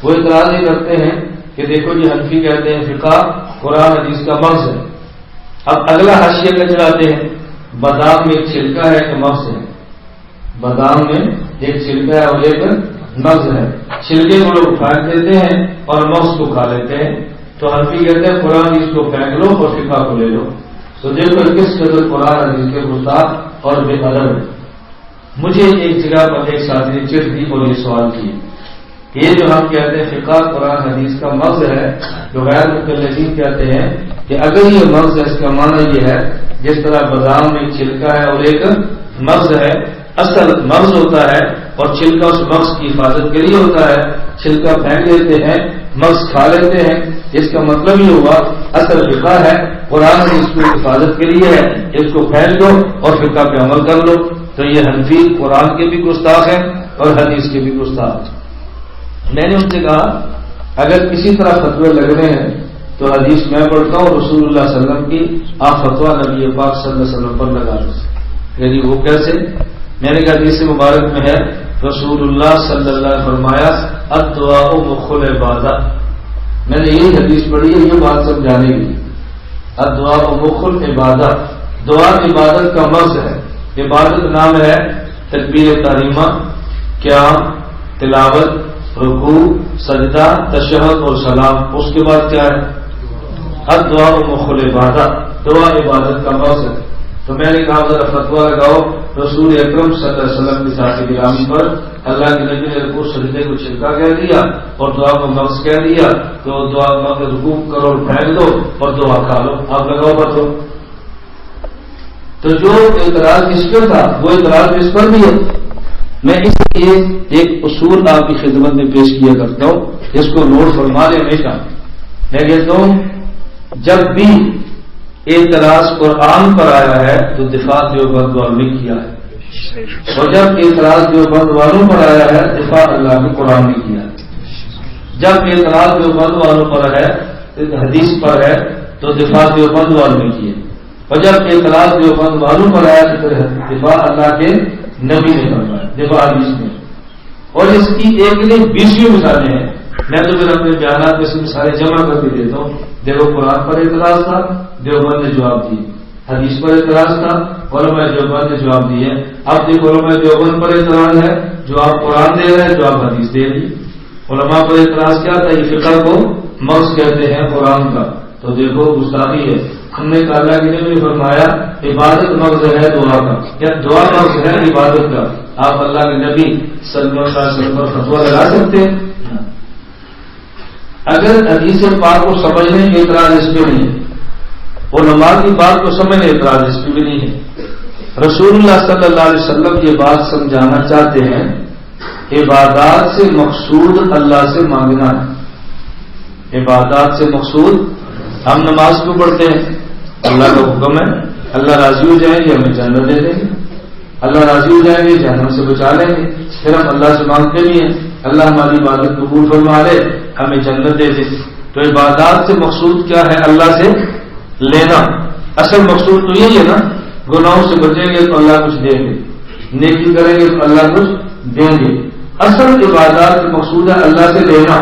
وہ اعتراض یہ کرتے ہیں کہ دیکھو یہ حنفی کہتے ہیں فقہ قرآن حدیث کا مغز ہے. اب اگلا حاشیہ کا چلاتے ہیں، بادام میں ایک چھلکا ہے کہ مغز ہے. بادام میں ایک چھلکا ہے اور ایک مغز ہے. چھلکے کو لوگ پھینک دیتے ہیں اور مغز کو کھا لیتے ہیں. تو حنفی کہتے ہیں قرآن حدیث کو پھینک لو اور فقہ کو لے لو. تو دیکھو کس قدر قرآن حدیث کے گستاخ اور بے ادب ہے. مجھے ایک جگہ پر ایک ساتھی نے چٹ دی اور یہ سوال کیا کہ یہ جو ہم کہتے ہیں فقہ قرآن حدیث کا مغز ہے، جو غیر مقلدین کہتے ہیں کہ اگر یہ مغز ہے، اس کا معنی یہ ہے جس طرح بادام میں چھلکا ہے اور ایک مغز ہے، اصل مغز ہوتا ہے اور چھلکا اس مغز کی حفاظت کے لیے ہوتا ہے، چھلکا پھینک دیتے ہیں، مغز کھا لیتے ہیں، اس کا مطلب یہ ہوا اصل فقہ ہے، قرآن نے اس کو حفاظت کے لیے ہے، اس کو پھینک دو اور فقہ پہ عمل کر لو۔ تو یہ حنفی قرآن کے بھی گستاخ ہیں اور حدیث کے بھی گستاخ۔ میں نے ان سے کہا اگر کسی طرح فتوے لگنے ہیں تو حدیث میں پڑھتا ہوں، رسول اللہ صلی اللہ علیہ وسلم کی آپ فتویٰ نبی پاک صلی اللہ علیہ وسلم پر لگا دو۔ یعنی وہ کیسے؟ میں نے کہا حدیث مبارک میں ہے رسول اللہ صلی اللہ علیہ وسلم فرمایا الدعاء مخ العبادہ۔ میں نے یہی حدیث پڑھی ہے، یہ بات سمجھانے کی۔ الدعاء مخ العبادہ، دعا عبادت کا مغز ہے۔ عبادت نام ہے تکبیر تحریمہ، قیام، تلاوت، رکوع، سجدہ، تشہد اور سلام۔ اس کے بعد کیا ہے؟ الدعاء مخ العبادہ، دعا عبادت کا مغز ہے۔ تو میں نے کہا ذرا فتویٰ لگاؤ، رسول اکرم صلی اللہ علیہ وسلم کی ذات گرامی پر اللہ کے نبی نے رکوع سجدے کو چھلکا کہہ دیا اور دعا کو مغز کہہ دیا، تو دعا مغز رکوع کرو، پھینک دو اور دعا کھا لو۔ آپ لگاؤ فتویٰ۔ تو جو اعتراض اس پر تھا وہ اعتراض اس پر بھی ہے۔ میں اس لیے ایک اصول آپ کی خدمت میں پیش کیا کرتا ہوں، اس کو نوٹ فرما لیں ہمیشہ۔ میں کہتا ہوں جب بھی اعتراض قرآن پر آیا ہے تو دفاع دیوبند والوں نے کیا ہے، اور جب اعتراض دیوبند والوں پر آیا ہے دفاع اللہ کے قرآن نے کیا ہے۔ جب اعتراض دیوبند والوں پر ہے حدیث پر ہے تو دفاع دیوبند والوں نے کیا، اور جب اعتراض دیوبند والوں پر آیا تو دفاع اللہ کے نبی نے فرمایا، دفاع حدیث میں۔ اور اس کی ایک نہیں 20 مثالیں ہیں۔ میں تو پھر اپنے بیانات میں سے مثالیں جمع کر کے دیتا ہوں۔ دیکھو قرآن پر اعتراض تھا، دیوبند نے جواب دیے، حدیث پر اعتراض تھا، علماء دیوبند نے جواب دیے۔ اب دیکھو علماء دیوبند پر اعتراض ہے، جواب قرآن دے رہے ہیں، جواب حدیث دے رہی۔ علماء پر اعتراض کیا تھا؟ یہ فقہ کو مغز کہتے ہیں قرآن کا، تو دیکھو گستاخی ہے۔ ہم نے کہا اللہ کے نبی نے فرمایا عبادت مغز ہے دعا کا، کیا دعا مغز ہے عبادت کا؟ آپ اللہ کے نبی صلی اللہ علیہ وسلم پر فتویٰ لگا سکتے ہیں؟ اگر حدیث پاک کو سمجھنے کے اعتراض اس پہ نہیں ہے، علماء کی بات کو سمجھنے اعتراض اس پہ بھی نہیں ہے۔ رسول اللہ صلی اللہ علیہ وسلم یہ بات سمجھانا چاہتے ہیں عبادات سے مقصود اللہ سے مانگنا ہے۔ عبادات سے مقصود، ہم نماز کو پڑھتے ہیں، اللہ کا حکم ہے، اللہ راضی ہو جائیں گے ہمیں جنت دے دیں گے، اللہ راضی ہو جائیں گے جہنم سے بچا لیں گے۔ پھر ہم اللہ سے مانگتے بھی ہیں اللہ ہماری عبادت قبول فرما لے، ہمیں جنت دے دے۔ تو عبادات سے مقصود کیا ہے؟ اللہ سے لینا۔ اصل مقصود تو یہی ہے نا، گناہوں سے بچیں گے تو اللہ کچھ دیں گے، نیکی کریں گے تو اللہ کچھ دیں گے۔ اصل عبادات کا مقصود ہے اللہ سے لینا،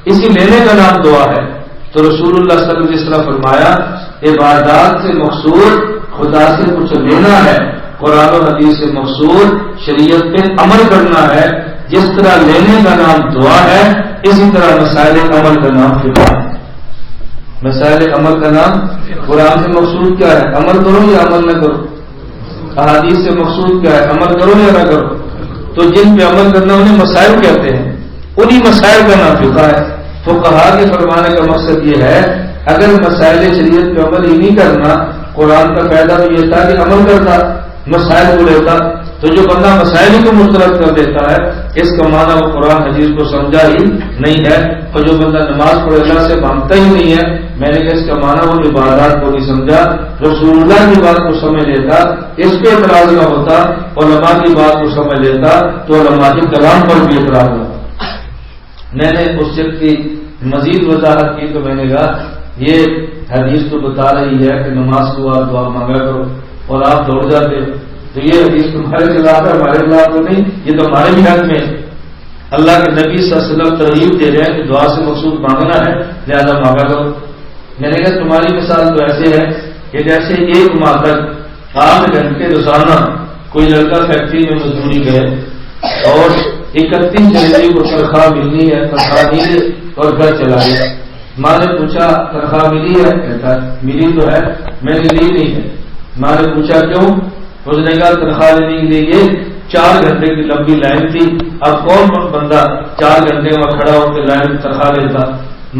اسی لینے کا نام دعا ہے۔ تو رسول اللہ صلی اللہ علیہ وسلم جس طرح فرمایا عبادات سے مقصود خدا سے کچھ لینا ہے، قرآن و حدیث سے مقصود شریعت پہ عمل کرنا ہے۔ جس طرح لینے کا نام دعا ہے، اسی طرح مسائل عمل کا نام فقہ ہے۔ مسائل عمل کا نام قرآن سے مقصود کیا ہے؟ عمل کرو یا عمل نہ کرو۔ احادیث سے مقصود کیا ہے؟ عمل کرو یا نہ کرو۔ تو جن پہ عمل کرنا انہیں مسائل کہتے ہیں، انہی مسائل کا نام فقہ ہے۔ فقہا کے فرمانے کا مقصد یہ ہے اگر مسائل شریعت پہ عمل ہی نہیں کرنا، قرآن کا فائدہ تو یہ تھا کہ عمل کرتا، مسائل کو لیتا۔ تو جو بندہ مسائل کو مسترد کر دیتا ہے اس کا معنی وہ قرآن حدیث کو سمجھا ہی نہیں ہے، اور جو بندہ نماز پڑھ اللہ سے مانگتا ہی نہیں ہے، میں نے کہا اس کا معنی وہ عبادات کو نہیں سمجھا۔ رسول اللہ کی بات کو سمجھ لیتا، اس پہ اعتراض نہ ہوتا، علماء کی بات کو سمجھ لیتا تو علماء کے کلام پر بھی اعتراض ہوتا۔ میں نے اس شخص کی مزید وضاحت کی تو میں نے کہا یہ حدیث تو بتا رہی ہے کہ نماز کو آپ دعا مانگا کرو اور آپ دوڑ جاتے ہو، تو یہ حدیث تمہارے خلاف ہے، ہمارے خلاف تو نہیں، یہ تو ہمارے بھی حق میں ہے۔ اللہ کے نبی صلی اللہ علیہ وسلم ترغیب دے رہے ہیں کہ دعا سے مقصود مانگنا ہے، لہذا مانگا کرو۔ میں نے کہا تمہاری مثال تو ایسے ہے کہ جیسے 1 ماہ تک 8 گھنٹے روزانہ کوئی لڑکا فیکٹری میں مزدوری گئے اور 31 جنوری کو تنخواہ ملنی ہے، تنخواہ ملی اور گھر چلا گیا۔ ماں نے پوچھا تنخواہ ملی ہے؟ کہتا ملی تو ہے، میں نے لی نہیں ہے۔ ماں نے پوچھا کیوں؟ اس نے کہا تنخواہ لینے کے لیے 4 گھنٹے کی لمبی لائن تھی، اب کون بندہ 4 گھنٹے میں کھڑا ہو کے لائن تنخواہ لیتا؟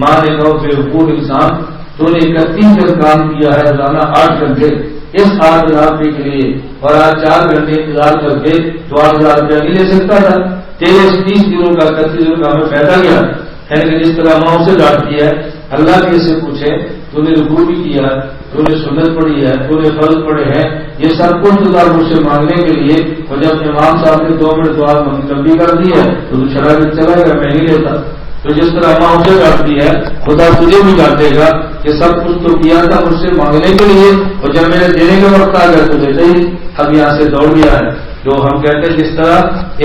ماں نے کہا بے وقوف انسان، تو نے 31 دن کام کیا ہے، روزانہ 8 گھنٹے اس 8,000 روپے کے لیے، اور آج 4 گھنٹے انتظار کر کے تو 8,000 روپیہ نہیں لے سکتا تھا؟ تیرے 30 دنوں کا 31 دنوں کا ہمیں فائدہ کیا؟ یعنی جس طرح ماں سے ڈانٹتی ہے، اللہ کے سے پوچھے تو نے رکوع بھی کیا، تو نے سنت پڑھی ہے، تو نے فرض پڑھے ہیں، یہ سب کچھ خدا مجھ سے مانگنے کے لیے، اور جب امام صاحب نے 2 منٹ دعا لمبی کر دی ہے تو چلا گیا، میں نہیں لیتا۔ تو جس طرح ماں اسے ڈانٹتی ہے، خدا تجھے بھی ڈانٹے گا کہ سب کچھ تو کیا تھا مجھ سے مانگنے کے لیے، اور جب میرے دینے کا وقت آ گیا تو دیتے ہی اب یہاں سے دوڑ گیا ہے۔ جو ہم کہتے ہیں جس طرح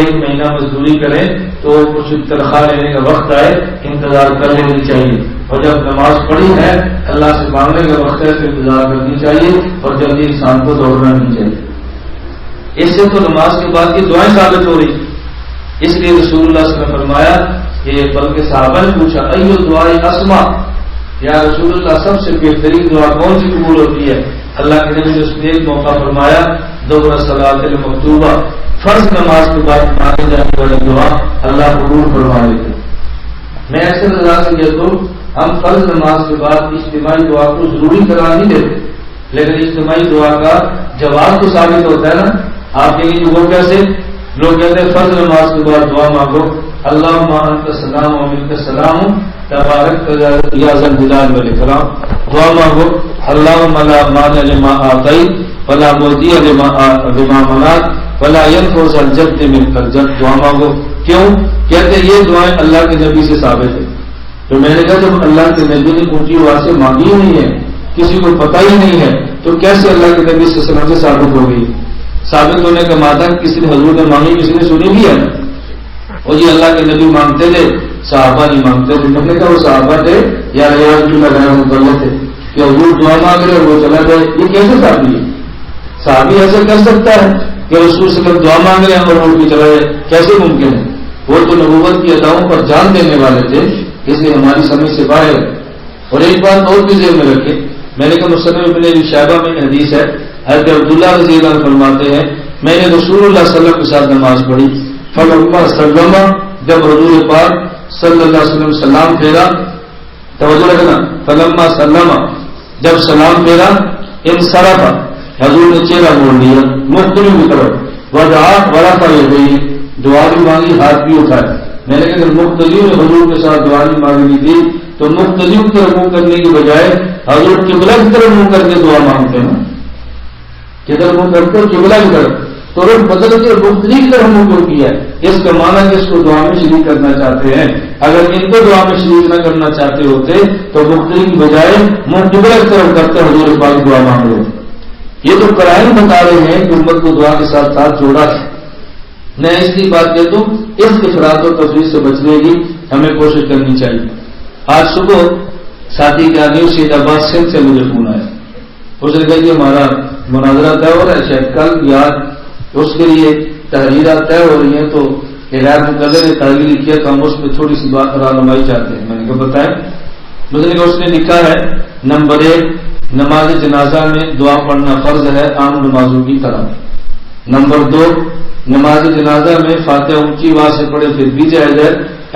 1 مہینہ مزدوری کریں تو کچھ تنخواہ لینے کا وقت آئے انتظار کر لینی چاہیے، اور جب نماز پڑھی ہے اللہ سے مانگنے کا وقت ہے تو انتظار کرنی چاہیے، اور جلدی انسان کو دوڑنا نہیں چاہیے۔ اس سے تو نماز کے بعد کی دعائیں ثابت ہو رہی، اس لیے رسول اللہ صلی اللہ علیہ وسلم نے فرمایا کہ بلکہ صحابہ نے پوچھا ایو دعائیں اسما، یا رسول اللہ سب سے بہترین دعا کون سی قبول ہوتی ہے؟ اللہ کے نبی نے اس نے ایک موقع فرمایا دبر صلاۃ المکتوبہ، فرض نماز کے بعد مانگے جانے والی دعا اللہ قبول فرما لیتے۔ میں ایسے رضا سے کہتا ہوں ہم فرض نماز کے بعد اجتماعی دعا کو ضروری قرار نہیں دیتے، لیکن اجتماعی دعا کا جواب تو ثابت ہوتا ہے نا۔ آپ کہیں گے وہ کیسے؟ لوگ کہتے ہیں فرض نماز کے بعد دعا مانگو اللہم انت السلام و منک السلام تبارک یا ذا الجلال والاکرام، دعا مانگو اللہم لا مانع لما اعطیت ولا معطی لما منعت ولا ينفع ذا الجد منک الجد، دعا مانگو۔ کیوں؟ کہتے ہیں یہ دعائیں اللہ کے نبی سے ثابت ہے۔ تو میں نے کہا جب اللہ کے نبی نے اونچی آواز سے مانگی ہی نہیں ہے، کسی کو پتہ ہی نہیں ہے، تو کیسے اللہ کے نبی صلی اللہ علیہ وسلم سے ثابت ہو گئی؟ ثابت ہونے کا مادہ کسی نے حضور نے مانگی، کسی نے سنی بھی ہے، اور یہ اللہ کے نبی مانگتے تھے، صحابہ نہیں مانگتے تھے۔ میں نے کہا وہ صحابہ تھے یا ریاض بھی لگائے مقرر تھے کہ حضور دعا مانگ رہے وہ چلا جائے، یہ کیسے صحابی ہے؟ صحابی ایسے کر سکتا ہے کہ رسول صلی اللہ علیہ وسلم دعا مانگ رہے ہیں اور وہ بھی چلا جائے؟ کیسے ممکن ہے؟ وہ تو نبوت کی اداؤں پر جان دینے والے تھے، اس لیے ہماری سمجھ سے باہر ہے۔ اور ایک بات اور بھی ذہن میں رکھے، میں نے کہا مصنف ابن ابی شیبہ میں حدیث ہے، حضرت عبداللہ رضی اللہ عنہ فرماتے ہیں میں نے رسول اللہ صلی اللہ علیہ وسلم کے ساتھ نماز پڑھی، فلما سلم، جب حضور پاک صلی اللہ علیہ وسلم سلام پھیرا، توجہ رکھنا، فلما سلم، جب سلام پھیرا، انصرف، حضور نے چہرہ موڑ لیا مختلف کی طرف، ودعا ورفع یدیہ، دعا بھی مانگی ہاتھ بھی اٹھائے۔ میں نے کہا مختلف نے حضور کے ساتھ دعا نہیں مانگنی تھی تو مختلف کی طرف منہ کرنے کی بجائے حضور قبلہ کی طرف منہ کر کے دعا مانگتے ہیں، کدھر منہ کرتے ہو؟ قبلہ کی طرف، تو رخ بدل کے مختلف کی طرف منہ کیوں کیا ہے؟ اس کا معنی کہ اس کو دعا میں شریک کرنا چاہتے ہیں۔ اگر ان کو دعا میں شریک نہ کرنا چاہتے ہوتے تو مختلف کی بجائے منہ قبلہ کی طرف کرتے حضور پاک دعا مانگ رہے۔ یہ تو قرائن بتا رہے ہیں کہ امت کو دعا کے ساتھ ساتھ جوڑا ہے۔ میں اس کی بات کہتا ہوں اس افراط و تفریط سے بچنے کی ہمیں کوشش کرنی چاہیے۔ آج صبح ساتھی کے آگے سید عباس سندھ سے مجھے فون آیا، اس نے کہا کہ ہمارا مناظرہ طے ہو رہا ہے، شاید کل یا اس کے لیے تحریرات طے ہو رہی ہیں، تو غیر مقرر نے تحریر لکھی ہے تو ہم اس میں تھوڑی سی بات رہنمائی چاہتے ہیں۔ میں نے کہا بتائیں۔ مجھے نے کہا اس نے لکھا ہے نمبر 1 نماز جنازہ میں دعا پڑھنا فرض ہے عام نمازوں کی طرح۔ نمبر 2 نماز جنازہ میں فاتحہ اونچی آواز سے پڑھے پھر بھی جائز ہے،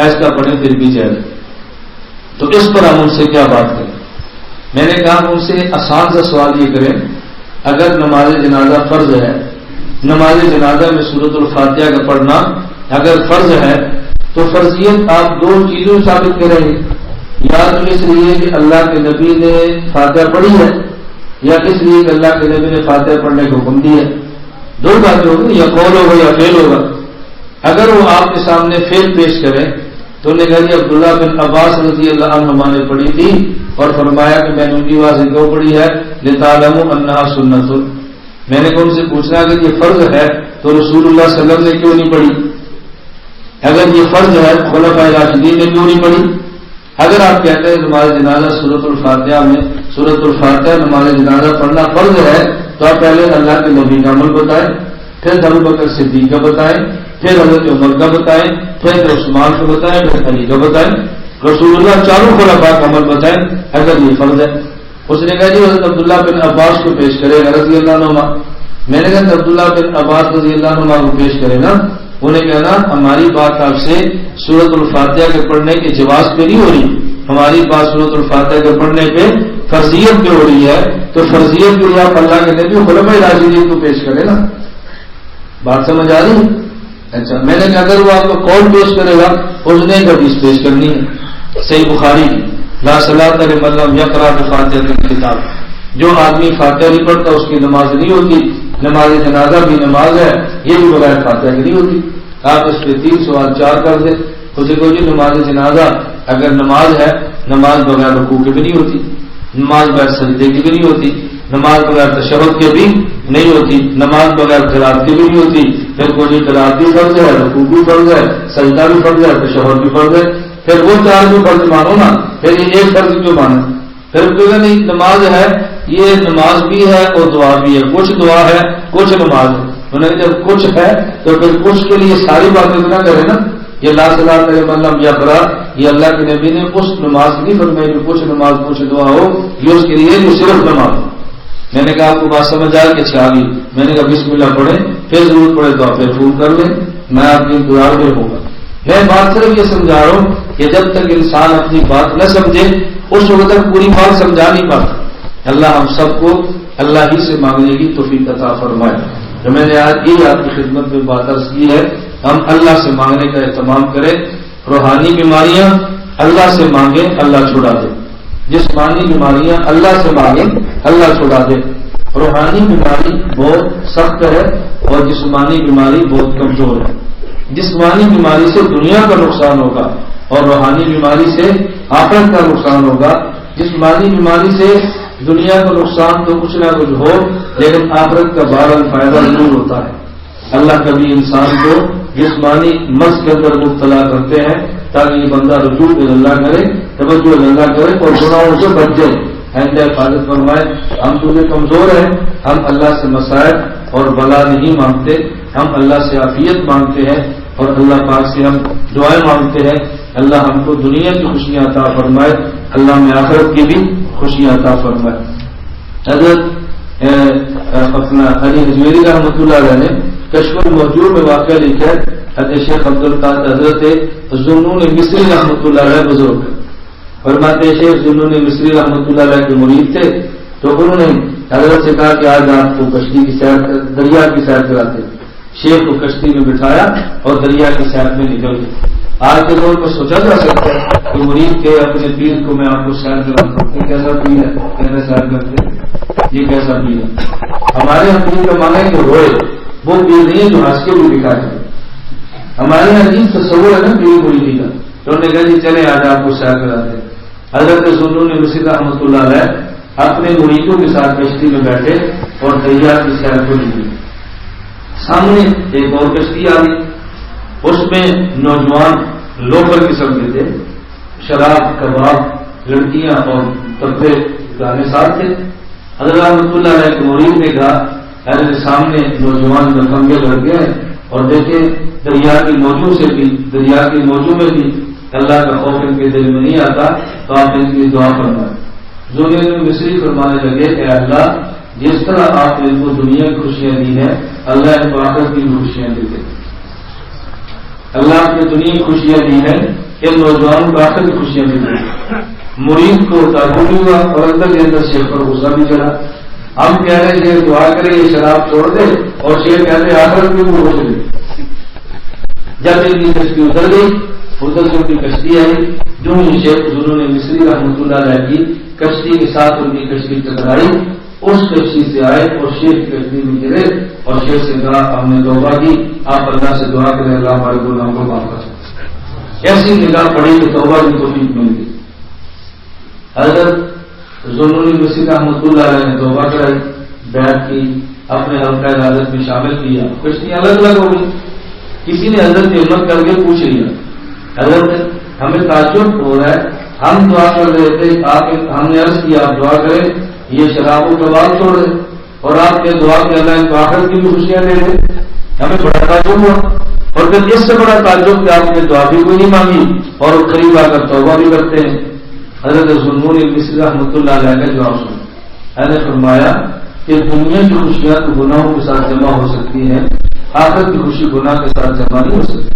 ایسا پڑھے پھر بھی جائز ہے۔ تو اس پر ہم ان سے کیا بات کریں؟ میں نے کہا ان سے آسان سا سوال یہ کریں، اگر نماز جنازہ فرض ہے، نماز جنازہ میں سورۃ الفاتحہ کا پڑھنا اگر فرض ہے تو فرضیت آپ 2 چیزوں ثابت کریں گے، یا تو اس لیے کہ اللہ کے نبی نے فاتحہ پڑھی ہے، یا اس لیے کہ اللہ کے نبی نے فاتحہ پڑھنے کو حکم دیا ہے۔ 2 باتیں ہوگی، یا قول ہوگا یا فعل ہوگا۔ اگر وہ آپ کے سامنے فعل پیش کریں تو انہوں نے کہا کہ عبداللہ بن عباس رضی اللہ عنہما نے پڑھی تھی اور فرمایا کہ میں نے ان کی آواز سے کیوں پڑھی ہے لِتَعْلَمُوا أَنَّهَا سُنَّةٌ۔ میں نے ان سے پوچھنا کہ یہ فرض ہے تو رسول اللہ صلی اللہ علیہ وسلم نے کیوں نہیں پڑھی؟ اگر یہ فرض ہے خلفائے راشدین نے کیوں نہیں پڑھی؟ اگر آپ کہتے ہیں نماز جنازہ سورۃ الفاتحہ میں سورۃ الفاتحہ نماز جنازہ پڑھنا فرض ہے تو آپ پہلے اللہ کے نبی کا عمل بتائیں، پھر ابو بکر صدیق کا بتائیں، پھر حضرت عمر کا بتائیں، پھر عثمان کو بتائیں، پھر علی کا بتائیں، رسول اللہ چاروں خلفاء کا عمل بتائیں اگر یہ فرض ہے۔ اس نے کہا جی حضرت عبداللہ بن عباس کو پیش کرے گا رضی اللہ عنہ۔ میں نے کہا عبداللہ بن عباس رضی اللہ عنہ کو پیش کرے نا، انہیں کہنا ہماری بات آپ سے سورۃ الفاتحہ کے پڑھنے کے جواز پہ نہیں ہو رہی، ہماری بات سورۃ الفاتحہ کے پڑھنے پہ فرضیت پہ ہو رہی ہے تو فرضیت کے لیے آپ اللہ کے نبی خلفائے راشدین کو پیش کریں نا. بات سمجھ آ رہی؟ اچھا میں نے کہا اگر وہ آپ کو قول پیش کرے گا اس نے ایک حدیث پیش کرنی ہے صحیح بخاری کی، لا صلاۃ لمن لم یقرأ بفاتحۃ الکتاب، جو آدمی فاتحہ نہیں پڑھتا اس کی نماز نہیں ہوتی. نماز جنازہ بھی نماز ہے، یہ بھی بغیر فاتحہ کی نہیں ہوتی. آپ اس پہ 3 سوال 4 کر دیں. اسے کو جی نماز جنازہ اگر نماز ہے، نماز بغیر رکوع کے بھی نہیں ہوتی، نماز بغیر سجدے کی بھی نہیں ہوتی، نماز بغیر تشہد کے بھی نہیں ہوتی، نماز بغیر قرات کی بھی نہیں ہوتی. پھر کوئی قرات بھی فرض ہے، رکوع بھی فرض ہے، سجدہ بھی فرض ہے، تشہد بھی فرض ہے. پھر وہ 4 بھی فرض مانو نا، پھر یہ ایک فرض کیوں مانا؟ پھر کہا نہیں نماز ہے، یہ نماز بھی ہے اور دعا بھی ہے، کچھ دعا ہے کچھ نماز ہے. انہوں نے جب کچھ ہے تو پھر کچھ کے لیے ساری باتیں نہ کرے نا. یہ لا صلاۃ لمن لم یقرأ، یہ اللہ کے نبی نے اس نماز نہیں فرمائی جو کچھ نماز کچھ دعا ہو، یہ اس کے لیے جو صرف نماز. میں نے کہا آپ کو بات سمجھ آئے کہ اچھا آ گئی. میں نے کہا بسم اللہ پڑھیں، پھر ضرورت پڑے تو آپ پھر فون کر لیں، میں آپ کی انتظار میں ہوں گا. میں بات صرف یہ سمجھا رہا ہوں کہ جب تک انسان اپنی بات نہ سمجھے اس وقت تک پوری بات سمجھا نہیں پاتا. اللہ ہم سب کو اللہ ہی سے مانگنے کی توفیق عطا فرمائے. تو میں نے آج یہ آپ کی خدمت میں بات عرض کی ہے، ہم اللہ سے مانگنے کا اہتمام کریں. روحانی بیماریاں اللہ سے مانگیں، اللہ چھڑا دے. جسمانی بیماریاں اللہ سے مانگیں، اللہ چھڑا دے. روحانی بیماری بہت سخت ہے اور جسمانی بیماری بہت کمزور ہے. جسمانی بیماری سے دنیا کا نقصان ہوگا اور روحانی بیماری سے آخرت کا نقصان ہوگا. جسمانی بیماری سے دنیا کا نقصان تو کچھ نہ کچھ ہو لیکن آخرت کا بہرحال فائدہ ضرور ہوتا ہے. اللہ کبھی انسان کو جسمانی مرض کے اندر مبتلا کرتے ہیں تاکہ یہ بندہ رجوع اللہ کرے، توجہ اللہ کرے اور گناہوں سے بچ جائے. آئندہ حفاظت فرمائے. ہم تو یہ کمزور ہیں، ہم اللہ سے مسائل اور بلا نہیں مانگتے، ہم اللہ سے عافیت مانگتے ہیں اور اللہ پاک سے ہم دعائیں مانگتے ہیں. اللہ ہم کو دنیا کی خوشیاں عطا فرمائے، اللہ میں آخرت کی بھی خوشیاں عطا فرمائے. حضرت اپنا علی حجویری رحمۃ اللہ علیہ نے کشف الموجود میں واقعہ لکھا ہے. حضرت شیخ عبدالقادر حضرت ذوالنون مصری رحمۃ اللہ علیہ بزرگ فرماتے ہیں شیخ ذوالنون مصری رحمۃ اللہ علیہ کے مرید تھے تو انہوں نے حضرت سے کہا کہ آج آپ کو کشتی کی سیر دریا کی سیر کراتے. شیخ کو کشتی میں بٹھایا اور دریا کی سیر میں نکل گئے. آج کے دور پر سوچا جا سکتا ہے کہ مرید کے اپنے پیر کو میں آپ کو سیر کراتا ہوں، یہ کیسا پیر ہے کہنے سیر کرتے، یہ کیسا پیر ہے. ہمارے یہاں پیر کا مانا ہے کہ روئے، وہ پیر نہیں ہے جو ہنس کے بھی دکھائے. ہمارے یہاں عجیب تصور ہے نا پیر مریدی کا. تو انہوں نے کہا جی چلے آج آپ کو سیر کراتے. حضرت ذوالنون مصری رحمۃ اللہ علیہ اپنے مریدوں کے ساتھ کشتی میں بیٹھے اور دریا کی سیر کو نکلے. سامنے ایک اور کشتی آ گئی، اس میں نوجوان لوفر قسم کے تھے، شراب کباب لڑکیاں اور تبے گانے ساتھ تھے. حضرت رحمۃ اللہ علیہ کے مرید نے کہا ارے سامنے نوجوان نکمبے لڑکے ہیں اور دیکھیں دریا کی موجوں سے بھی، دریا کی موجوں میں بھی اللہ کا خوف ان کے دل میں نہیں آتا تو آپ ان کی دعا فرمائیں. ذوالنون مصری فرمانے لگے اے اللہ جس طرح آپ نے ان کو دنیا کی خوشیاں دی ہیں اللہ ان کو آخرت کی خوشیاں دے دے. اللہ نے دنیا کی خوشیاں دی ہیں کہ نوجوانوں کو آخرت کی خوشیاں دی ہیں. مرید کو تعجب بھی ہوا اور اندر کے اندر شیخ پر غصہ بھی چڑھا. ہم کہہ رہے ہیں کہ دعا کرے یہ شراب چھوڑ دے اور شیخ کہتے ہیں آخرت کی وہ چلے. جب ان کی کشتی اتر گئی ادھر سے ان کی کشتی آئی، جو ہی شیخ ذوالنون مصری رحمۃ اللہ علیہ کی کشتی کے ساتھ ان کی کشتی ٹکرائی، اس کشتی سے آئے اور شیخ کی کشتی میں گرے اور شیخ سے کہا ہم نے توبہ کی، آپ اللہ سے دعا کریں اللہ ہمارے گناہوں کو معاف کر سکتے. ایسی نگاہ پڑی کہ توبہ کی توفیق مل گئی. حضرت ذوالنون مصری رحمۃ اللہ علیہ نے توبہ کرائی، بیعت کی، اپنے حلقہ عبادت میں شامل کیا. کشتی الگ الگ ہو گئی. کسی نے حضرت کی ہمت کر کے پوچھ لیا حضرت ہمیں تعجب ہو رہا ہے، ہم دعا کر رہے تھے، ہم نے عرض کیا آپ دعا کریں یہ شراب و کباب چھوڑ دیں اور آپ نے دعا کہ اللہ ان کو آخرت کی بھی خوشیاں دے دیں. ہمیں بڑا تعجب ہوا اور پھر اس سے بڑا تعجب کہ آپ نے دعا بھی کوئی نہیں مانگی اور قریب آ کر توبہ بھی کرتے ہیں. حضرت ذوالنون مصری رحمۃ اللہ علیہ کا جواب سنا. میں نے فرمایا کہ دنیا کی خوشیاں تو گناہوں کے ساتھ جمع ہو سکتی ہیں، آخرت کی خوشی گناہ کے ساتھ جمع نہیں ہو سکتی.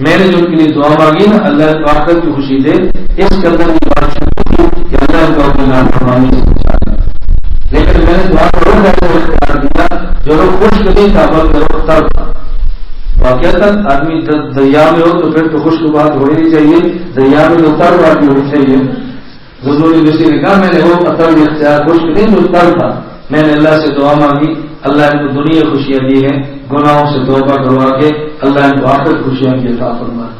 میں نے جو ان کے لیے دعا مانگی نا اللہ کو آخرت کی خوشی دے، اس قدر کی بات شروع کی کہ اللہ کو اپنے نافرمانی سے بچانا. لیکن میں نے دعا ضرور کرنے اختیار دیا جو لوگ خوش قدیم کا عمل کرو تب واقعہ آدمی دریا میں ہو تو پھر تو خوش کی بات ہو ہی نہیں چاہیے، دریا میں تو تر بات بھی ہونی چاہیے. حضور کسی نے کہا میں نے وہ اثر اختیار خوش قدیم جو تر تھا، میں نے اللہ سے دعا مانگی اللہ ان کو دنیا خوشیاں دی ہیں، گناہوں سے توبہ کروا کے اللہ ان کو آخر خوشیاں کی عطا فرمائے.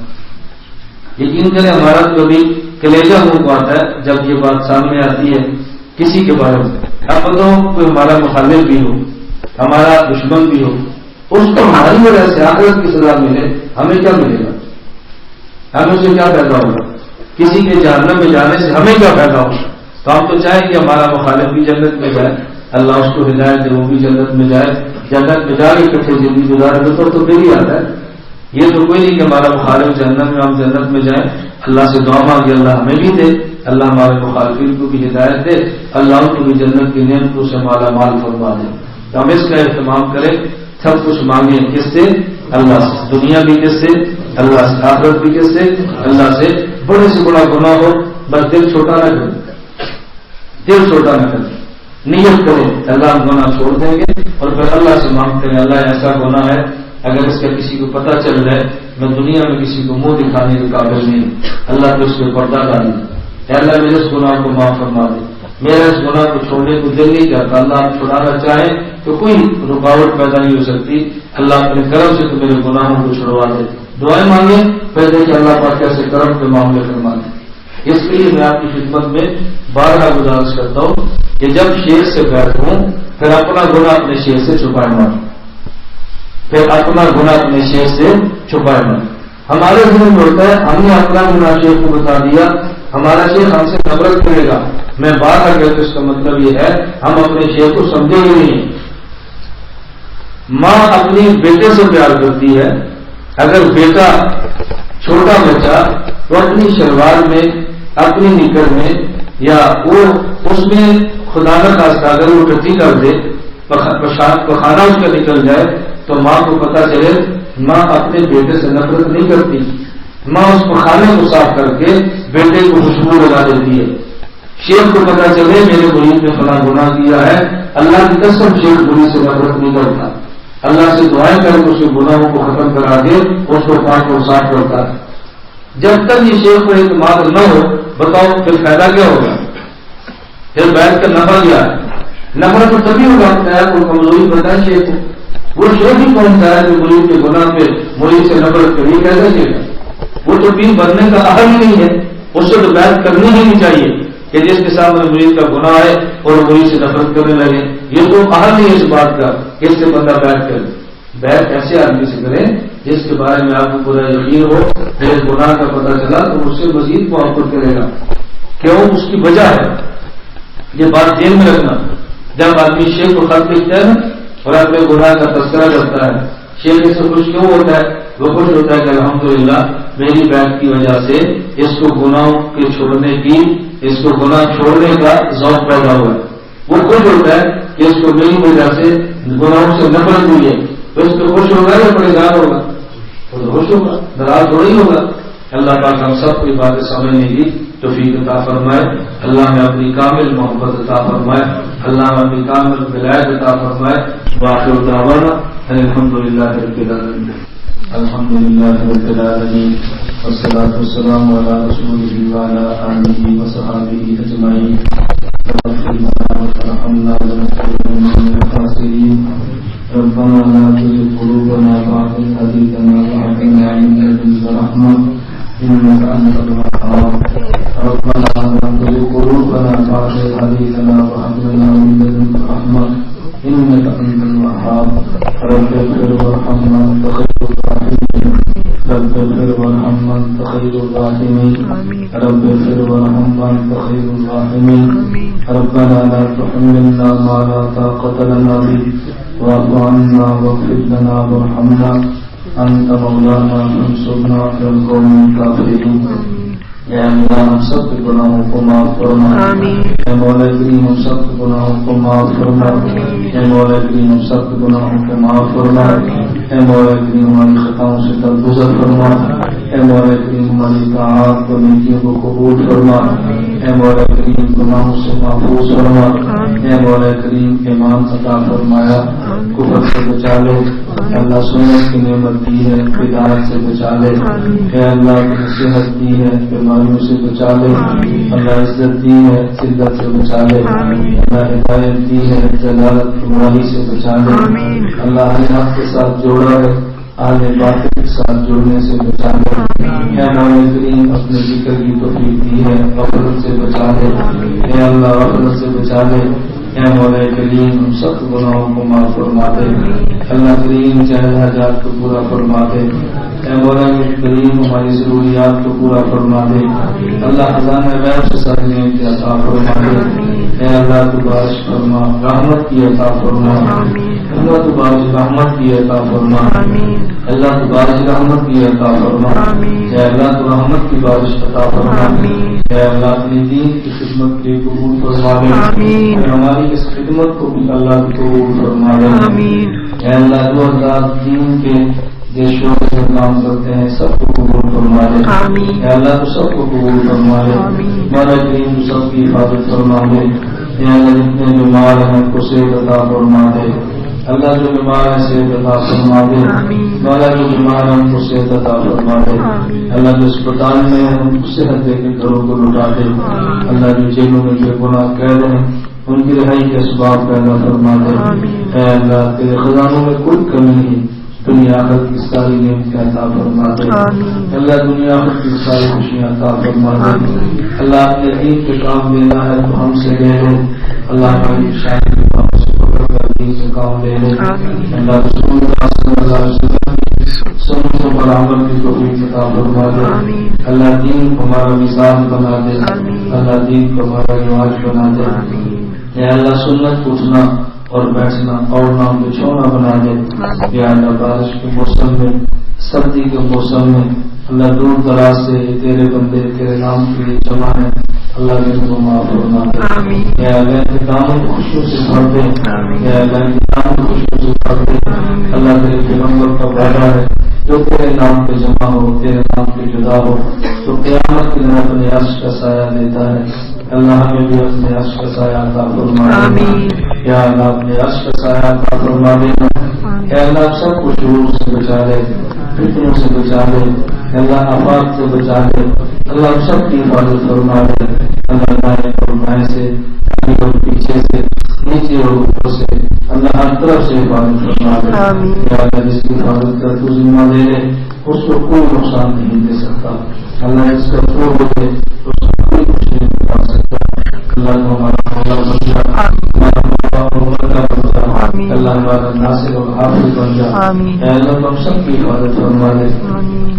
یقین کریں ہمارا تو بھی کلیجہ منہ کو آتا ہے جب یہ بات سامنے آتی ہے کسی کے بارے میں. اب تو کوئی ہمارا مخالف بھی ہو، ہمارا دشمن بھی ہو، اس کو ہماری وجہ سے آخرت کی سزا ملے، ہمیں کیا ملے گا؟ ہمیں اسے کیا فائدہ ہوگا؟ کسی کے جہنم میں جانے سے ہمیں کیا فائدہ ہوگا؟ تو ہم تو چاہیں کہ ہمارا مخالف بھی جنت میں جائے، اللہ اس کو ہدایت دے وہ بھی جنت میں جائے، جنت میں جا کے کٹھے زندگی گزارے تو پھر ہی آتا ہے. یہ تو کوئی نہیں کہ ہمارا مخالف جنت میں ہم جنت میں جائیں. اللہ سے دعا مانگے اللہ ہمیں بھی دے، اللہ ہمارے مخالفین کو بھی ہدایت دے، اللہ ان کو بھی جنت کی نعمتوں سے مالا مال فرما دے. تو ہم اس کا اہتمام کریں، سب کچھ مانگیں کس سے؟ اللہ سے. دنیا بھی کس سے؟ اللہ سے. آخرت بھی کس سے؟ اللہ سے. بڑے سے بڑا گناہ ہو بس دل چھوٹا نہ کریں، دل چھوٹا نہ کریں، نیت کریں اللہ گناہ چھوڑ دیں گے اور پھر اللہ سے مانگتے ہیں اللہ ایسا گناہ ہے اگر اس کا کسی کو پتہ چل جائے میں دنیا میں کسی کو منہ دکھانے کے قابل نہیں، اللہ تو اس پہ پردہ ڈالے. اللہ میرے اس گناہ کو معاف فرما دے، میرا اس گناہ کو چھوڑنے کو دل نہیں کرتا. اللہ آپ چھڑانا چاہیں تو کوئی رکاوٹ پیدا نہیں ہو سکتی. اللہ اپنے کرم سے تو میرے گناہوں کو چھڑوا دے. دعائیں مانگیں پھر دیکھیں اللہ پاک کیسے کرم کے معاملے فرما دے. اس لیے میں آپ کی خدمت میں بارہا گزارش کرتا ہوں کہ جب شیر سے بیٹھوں پھر اپنا گناہ اپنے شیر سے چھپائے مت، پھر اپنا گناہ اپنے شیر سے چھپائے مت. ہمارے ذہن میں ہوتا ہے ہم نے اپنا گناہ شیر کو بتا دیا، ہمارا شیر ہم سے نفرت کرے گا. میں بات آ گیا تو اس کا مطلب یہ ہے ہم اپنے شیر کو سمجھے ہی نہیں. ماں اپنی بیٹے سے پیار کرتی ہے، اگر بیٹا چھوٹا بچہ تو اپنی شلوار میں اپنی نکر میں یا وہ اس میں خدا نہ خاصہ اگر وہ ٹٹی کر دے پخانہ اس کا نکل جائے تو ماں کو پتا چلے ماں اپنے بیٹے سے نفرت نہیں کرتی. ماں اس پخانے کو صاف کر کے بیٹے کو خوشبو لگا دیتی ہے. شیخ کو پتا چلے میرے مرید نے فلاں گناہ کیا ہے، اللہ کی قسم شیخ مرید سے نفرت نہیں کرتا، اللہ سے دعائیں کر کے اس کے گناہوں کو ختم کرا کے اس کو پاک اور صاف کرتا ہے. جب تک یہ شیخ پر اعتماد نہ ہو بتاؤ پھر فائدہ کیا ہوگا؟ پھر بیٹھ کر نفع کیا ہے؟ نفرت تو تبھی ہوگا کو کمزوری بتائے شیخ کو. وہ شیخ ہی کون سا ہے جو مرید کے گناہ پہ مرید سے نفرت کریے کیسے شیخ؟ وہ تو پیر بننے کا اہل ہی نہیں ہے، اس سے تو بیعت کرنی ہی نہیں چاہیے کہ جس کے سامنے مرید کا گناہ ہے اور مرید سے نفرت کرنے لگے. یہ تو اہل نہیں ہے اس بات کا کہ اس سے بندہ بیعت کرے. بیعت ایسے آدمی سے کریں جس کے بارے میں آپ کو پورا یقین ہو جس گناہ کا پتہ چلا تو اس سے مزید محبت کرے گا. کیوں؟ اس کی وجہ ہے. یہ بات ذہن میں رکھنا. جب آدمی شیخ کو خط لکھتا ہے اور اپنے گناہ کا تذکرہ کرتا ہے شیخ اس سے خوش کیوں ہوتا ہے؟ وہ خوش ہوتا ہے کہ الحمدللہ میری بیعت کی وجہ سے اس کو گناہوں کے چھوڑنے کی، اس کو گناہ چھوڑنے کا ذوق پیدا ہوا ہے. وہ خوش ہوتا ہے کہ اس کو میری وجہ سے گناہوں سے نفرت ہوئی ہے. تو اس کو خوش ہوگا یا پریشان ہوگا؟ وہ تو خوش ہوگا، ناراض تھوڑی ہوگا. اللہ پاک ہم سب کو باتیں سمجھنے کی توفیق عطا فرمائے. اللہ میں اپنی کامل محبت عطا فرمائے. اللہ میں اپنی کامل ولایت عطا فرمائے. وآخر دعوانا الحمدللہ رب العالمین. الحمدللہ رب العالمین والصلاۃ والسلام علی رسولہ وعلی آلہ وصحبہ اجمعین. وارحمنا ونجعلنا من الخاسرین. ربنا لا تزغ قلوبنا بعد إذ هديتنا وهب لنا من لدنك رحمة إنك أنت الوهاب. ربنا لا تزغ قلوبنا بعد إذ هديتنا وهب لنا من لدنك رحمة إنك أنت الوهاب. رب اغفر وارحم وأنت خير الراحمين. رب اغفر وارحم وأنت خير الراحمين. رب اغفر وارحم وأنت خير الراحمين. ربنا لا تحملنا ما لا طاقة لنا به واعف عنا واغفر لنا وارحمنا أنت مولانا فانصرنا على القوم الكافرين. اے اللہ ہم سب کے گناہوں کو معاف فرما. اے مولا کریم ہم سب کے گناہوں کو معاف فرما. اے مولا کریم ہم سب کے گناہوں کو معاف فرما. اے مولا کریم ہماری خطاؤں سے درگزر فرما. اے مولا کریم ہماری اطاعت و نیکیوں کو قبول فرما. اے مولا کریم گناہوں سے محفوظ فرما. اے مولا کریم ایمان عطا فرمایا، کفر سے بچا لے. اللہ سنت کی نعمت دی ہے، ہدایت سے بچا لے. اے اللہ نے صحت دی ہے، بیماریوں سے بچا لے. اللہ عزت دی ہے، ذلت سے بچا لے. اللہ ہدایت دی ہے، جلالت گمراہی سے بچا لے. اللہ ہر حق کے ساتھ جوڑا ہے، اہل باطل کے ساتھ جڑنے سے بچا لے. اے مولا کریم اپنے ذکر کی توفیق دی ہے، غفلت سے بچا لے. اے اللہ غفلت سے بچا لے. اے مولا کریم ہم سب گناہوں کو معاف فرما دے. اللہ کریم چاہے حاجات کو پورا فرما دے. اے مولا کریم ہماری ضروریات کو پورا فرما دے. اللہ خزانہ غیب سے ساری نعمتیں عطا فرما دے. اے اللہ تو بارش فرما، رحمت کی عطا فرما. اللہ تو بارش رحمت کی عطا فرما. اللہ تو بارش رحمت کی عطا فرما. اے اللہ تو رحمت کی بارش عطا فرما. اے اللہ اپنے دین کی خدمت کے قبول فرما دے. ہماری اس خدمت کو بھی اللہ کو قبول فرما دے. اے اللہ 2003 کے دیشوں سے کام کرتے ہیں سب کو قبول فرما دے. اے اللہ تو سب کو قبول فرما دے. مولا کریم تو سب کی حفاظت فرما دے. اے اللہ جتنے بیمار ہیں ان کو صحت عطا فرما دے. اللہ جو بیمار ہے صحت عطا فرما دے. مولا جو بیمار ہے ان کو صحت عطا فرما دے. اللہ جو اسپتال میں ہے ان کو صحت دے کے گھروں کو لوٹا دے. اللہ جو جیلوں میں بے گناہ قید ہیں ان کی رہائی کے اسباب پیدا فرما دے. اے اللہ تیرے خزانوں میں کوئی کمی نہیں، دنیا آخرت کی ساری نعمتیں عطا فرما دے. اللہ دنیا آخرت کی ساری خوشیاں عطا فرما دے. اللہ اپنے دین کے کام لینا ہے تو ہم سے لے لے. اللہ ہماری شاعری کے کام سے پکڑ کر دین سے کام لے لے. اللہ رسول اللہ صلی اللہ علیہ وسلم کی سنتوں پر عمل کی توفیق عطا فرما دے. اللہ دین کو ہمارا مثال بنا دے. اللہ دین کو ہمارا رواج بنا دے. اے اللہ سنت کو اٹھنا اور بیٹھنا اور نام بچھونا بنا دے. یا اللہ بارش کے موسم میں، سردی کے موسم میں اللہ دور دراز سے تیرے بندے تیرے نام کے لیے جمع ہے. اللہ نے ان کو معاف فرما دے. یا اللہ کے دامن خوشیوں سے بھر دے. یا اللہ کے دامن خوشیوں سے بھر دے. اللہ تیرے پیغمبر کا وعدہ ہے جو تیرے نام پہ جمع ہو، تیرے نام پہ جدا ہو تو قیامت کے دن اپنے عرش کا سایہ دیتا ہے. اللہ ہمیں بھی اپنے عرش کا سایہ عطا فرما دے. یا اللہ اپنے عرش کا سایہ عطا فرما دینا. اے اللہ سب کو شرور سے بچا لے، فتنوں سے بچا لے. اللہ آفات سے بچا لے. اللہ سب کی حفاظت فرما دے. اللہ دائیں اور بائیں سے، آگے اور پیچھے سے، نیچے اور اوپر سے اللہ ہر طرف سے حفاظت فرما دے. یا اللہ جس کی حفاظت کر تو ذمہ دے لے، اس کو کوئی نقصان نہیں دے سکتا. اللہ اس کا چھوڑ دے تو اس کو کوئی کچھ نہیں بتا سکتا. اللہ کو ہمارا مولا بن جا، ہمارا مولا اور مدد بن جا. اللہ ہمارا ناصر اور حافظ بن جا. اے اللہ ہم سب کی حفاظت فرما دے.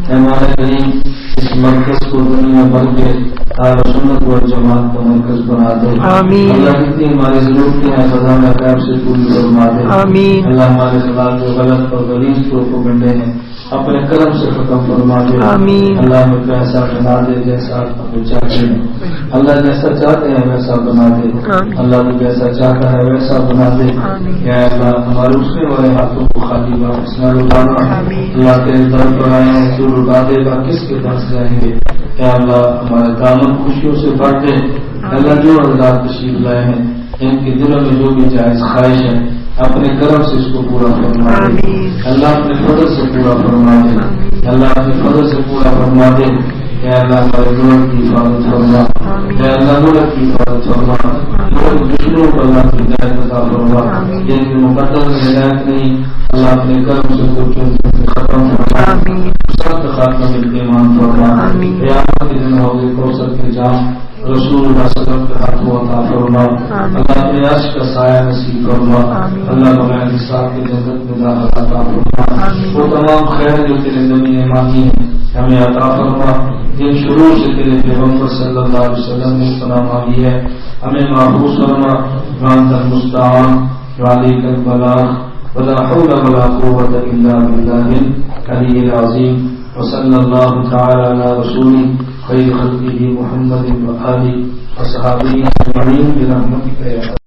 اے ہمارے کریم اس مرکز کو دنیا بھر کے اہل سنت و جماعت کا مرکز بنا دے. اللہ جتنی ہماری ضرورتیں ہیں خزانہ غیب سے پوری فرما دے. اللہ ہمارے خلاف جو غلط اور غلیظ پروپیگنڈے ہیں اپنے کرم سے ختم فرما دے. اللہ ہمیں ویسا بنا دے جیسا ہمیں چاہتے ہیں. اللہ جیسا چاہتے ہیں ویسا بنا دے. اللہ تو جیسا چاہتا ہے ویسا بنا دے. یا اللہ ہمارے اٹھنے والے ہاتھوں کو خالی واپس نہ لوٹانا. اللہ تیرے در پر آئے ہیں تو لوٹا دے گا، کس کے پاس جائیں گے. یا اللہ ہمارے دامن خوشیوں سے بھر دے. اللہ جو حضرات تشریف لائے ہیں ان کے دلوں میں جو بھی جائز خواہش ہے اپنے کرم سے اس کو پورا فرما دے. اللہ اپنے فضل سے پورا فرما دے. اللہ اپنے فضل سے پورا فرما دے. اے اللہ ہمارے ملک کی حفاظت فرما. اے اللہ ملک کی حفاظت فرما. دشمنوں کو اللہ کی ہدایت عطا فرما. جن کے مقدر میں ہدایت نہیں اللہ اپنے کرم سے ختم فرما. سب کا خاتمہ ایمان فرما. قیامت کے دن حوض کوثر کے جام رسول اللہ صلی اللہ علیہ وسلم کے ہاتھوں عطا فرما. اللہ اپنے عرش کا سایہ نصیب فرما. اللہ بغیر حساب کی جنت میں داخل عطا فرما. وہ تمام خیر جو تیرے نبی نے مانگی ہیں ہمیں عطا فرما. جن شروع سے تیرے پیغمبر صلی اللہ علیہ وسلم نے پناہ مانگی ہے ہمیں محفوظ فرما. وانت المستعان وعلیک البلاغ ولا حول ولا قوة الا باللہ العلی العظیم. وصلی اللہ تعالی علی رسولہ خير خلقه محمد وآله وصحابه أجمعين برحمتك يا